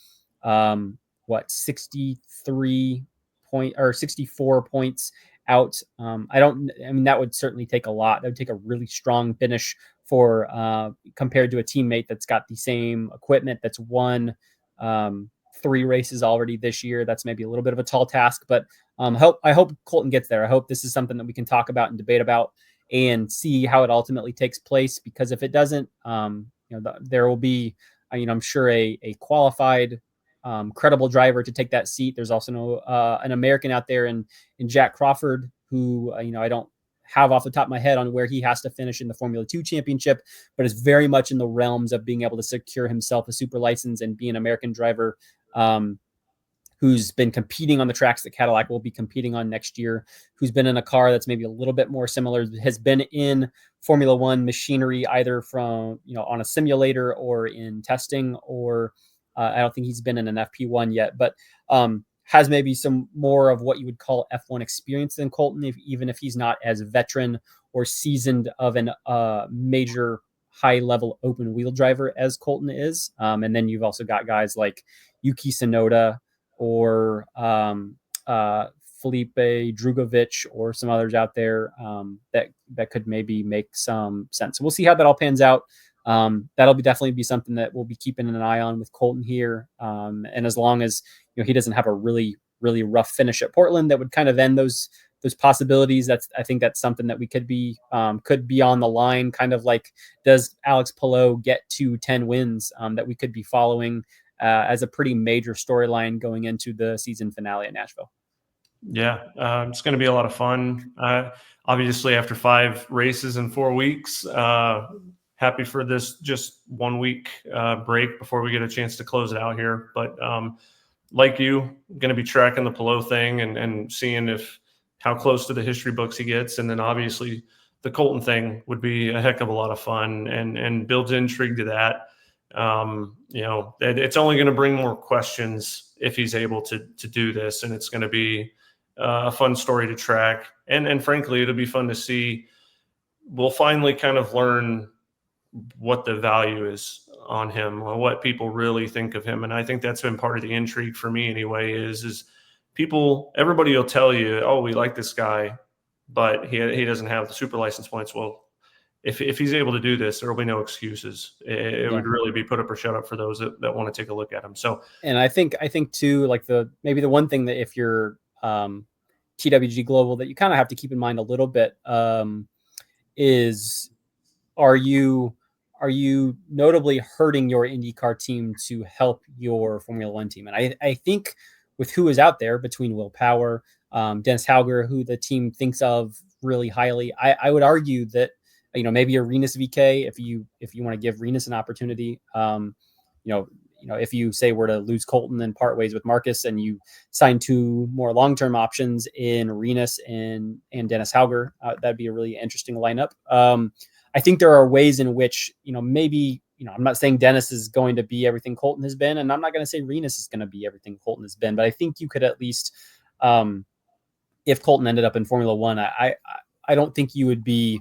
64 points out. That would certainly take a lot. That would take a really strong finish for compared to a teammate that's got the same equipment, that's won 3 races already this year. That's maybe a little bit of a tall task, but I hope Colton gets there. I hope this is something that we can talk about and debate about and see how it ultimately takes place, because if it doesn't, there will be, I'm sure a qualified, credible driver to take that seat. There's also an American out there in Jack Crawford, who I don't have off the top of my head on where he has to finish in the Formula 2 championship, but is very much in the realms of being able to secure himself a super license and be an American driver, who's been competing on the tracks that Cadillac will be competing on next year, who's been in a car that's maybe a little bit more similar, has been in Formula 1 machinery, either from, on a simulator or in testing, or I don't think he's been in an FP1 yet, but has maybe some more of what you would call F1 experience than Colton, even if he's not as veteran or seasoned of an major high-level open-wheel driver as Colton is. And then you've also got guys like Yuki Tsunoda or Felipe Drugovich or some others out there that could maybe make some sense. So we'll see how that all pans out. That'll definitely be something that we'll be keeping an eye on with Colton here. And as long as he doesn't have a really, really rough finish at Portland that would kind of end those possibilities, I think that's something that we could be on the line, kind of like, does Alex Palou get to 10 wins, that we could be following as a pretty major storyline going into the season finale at Nashville. Yeah, it's going to be a lot of fun. Obviously, after 5 races in 4 weeks, happy for this just 1 week break before we get a chance to close it out here. But like you, going to be tracking the Palou thing and seeing how close to the history books he gets. And then obviously the Colton thing would be a heck of a lot of fun and builds intrigue to that. It's only going to bring more questions if he's able to do this, and it's going to be a fun story to track. And frankly, it'll be fun to see. We'll finally kind of learn what the value is on him, what people really think of him. And I think that's been part of the intrigue for me anyway, is everybody will tell you, oh, we like this guy, but he doesn't have the super license points. Well, if he's able to do this, there will be no excuses. It would really be put up or shut up for those that want to take a look at him. So, and I think too, like maybe the one thing that if you're TWG Global that you kind of have to keep in mind a little bit is are you notably hurting your IndyCar team to help your Formula One team? And I think with who is out there between Will Power, Dennis Hauger, who the team thinks of really highly, I would argue that maybe a Renus VK if you want to give Renus an opportunity. If you say we're to lose Colton and part ways with Marcus, and you sign two more long-term options in Renus and Dennis Hauger, that'd be a really interesting lineup. I think there are ways in which, maybe, I'm not saying Dennis is going to be everything Colton has been, and I'm not going to say Renus is going to be everything Colton has been, but I think you could at least, if Colton ended up in Formula One, I don't think you would be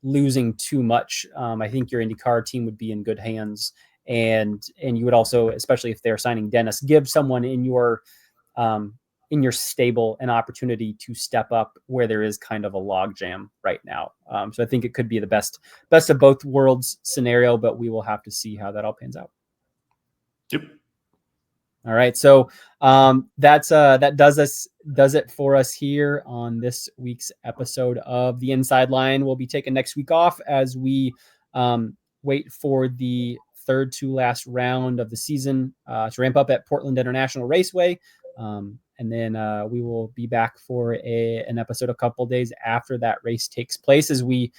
losing too much. I think your IndyCar team would be in good hands, and you would also, especially if they're signing Dennis, give someone in your stable an opportunity to step up where there is kind of a log jam right now. So I think it could be the best of both worlds scenario, but we will have to see how that all pans out. Yep. All right. So that does it for us here on this week's episode of the Inside Line. We'll be taking next week off as we wait for the third to last round of the season to ramp up at Portland International Raceway. And then we will be back for an episode a couple days after that race takes place, as we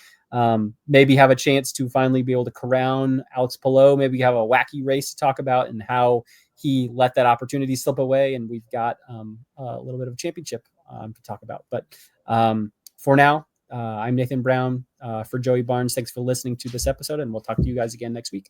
maybe have a chance to finally be able to crown Alex Palou. Maybe have a wacky race to talk about and how he let that opportunity slip away. And we've got a little bit of a championship to talk about. But for now, I'm Nathan Brown for Joey Barnes. Thanks for listening to this episode, and we'll talk to you guys again next week.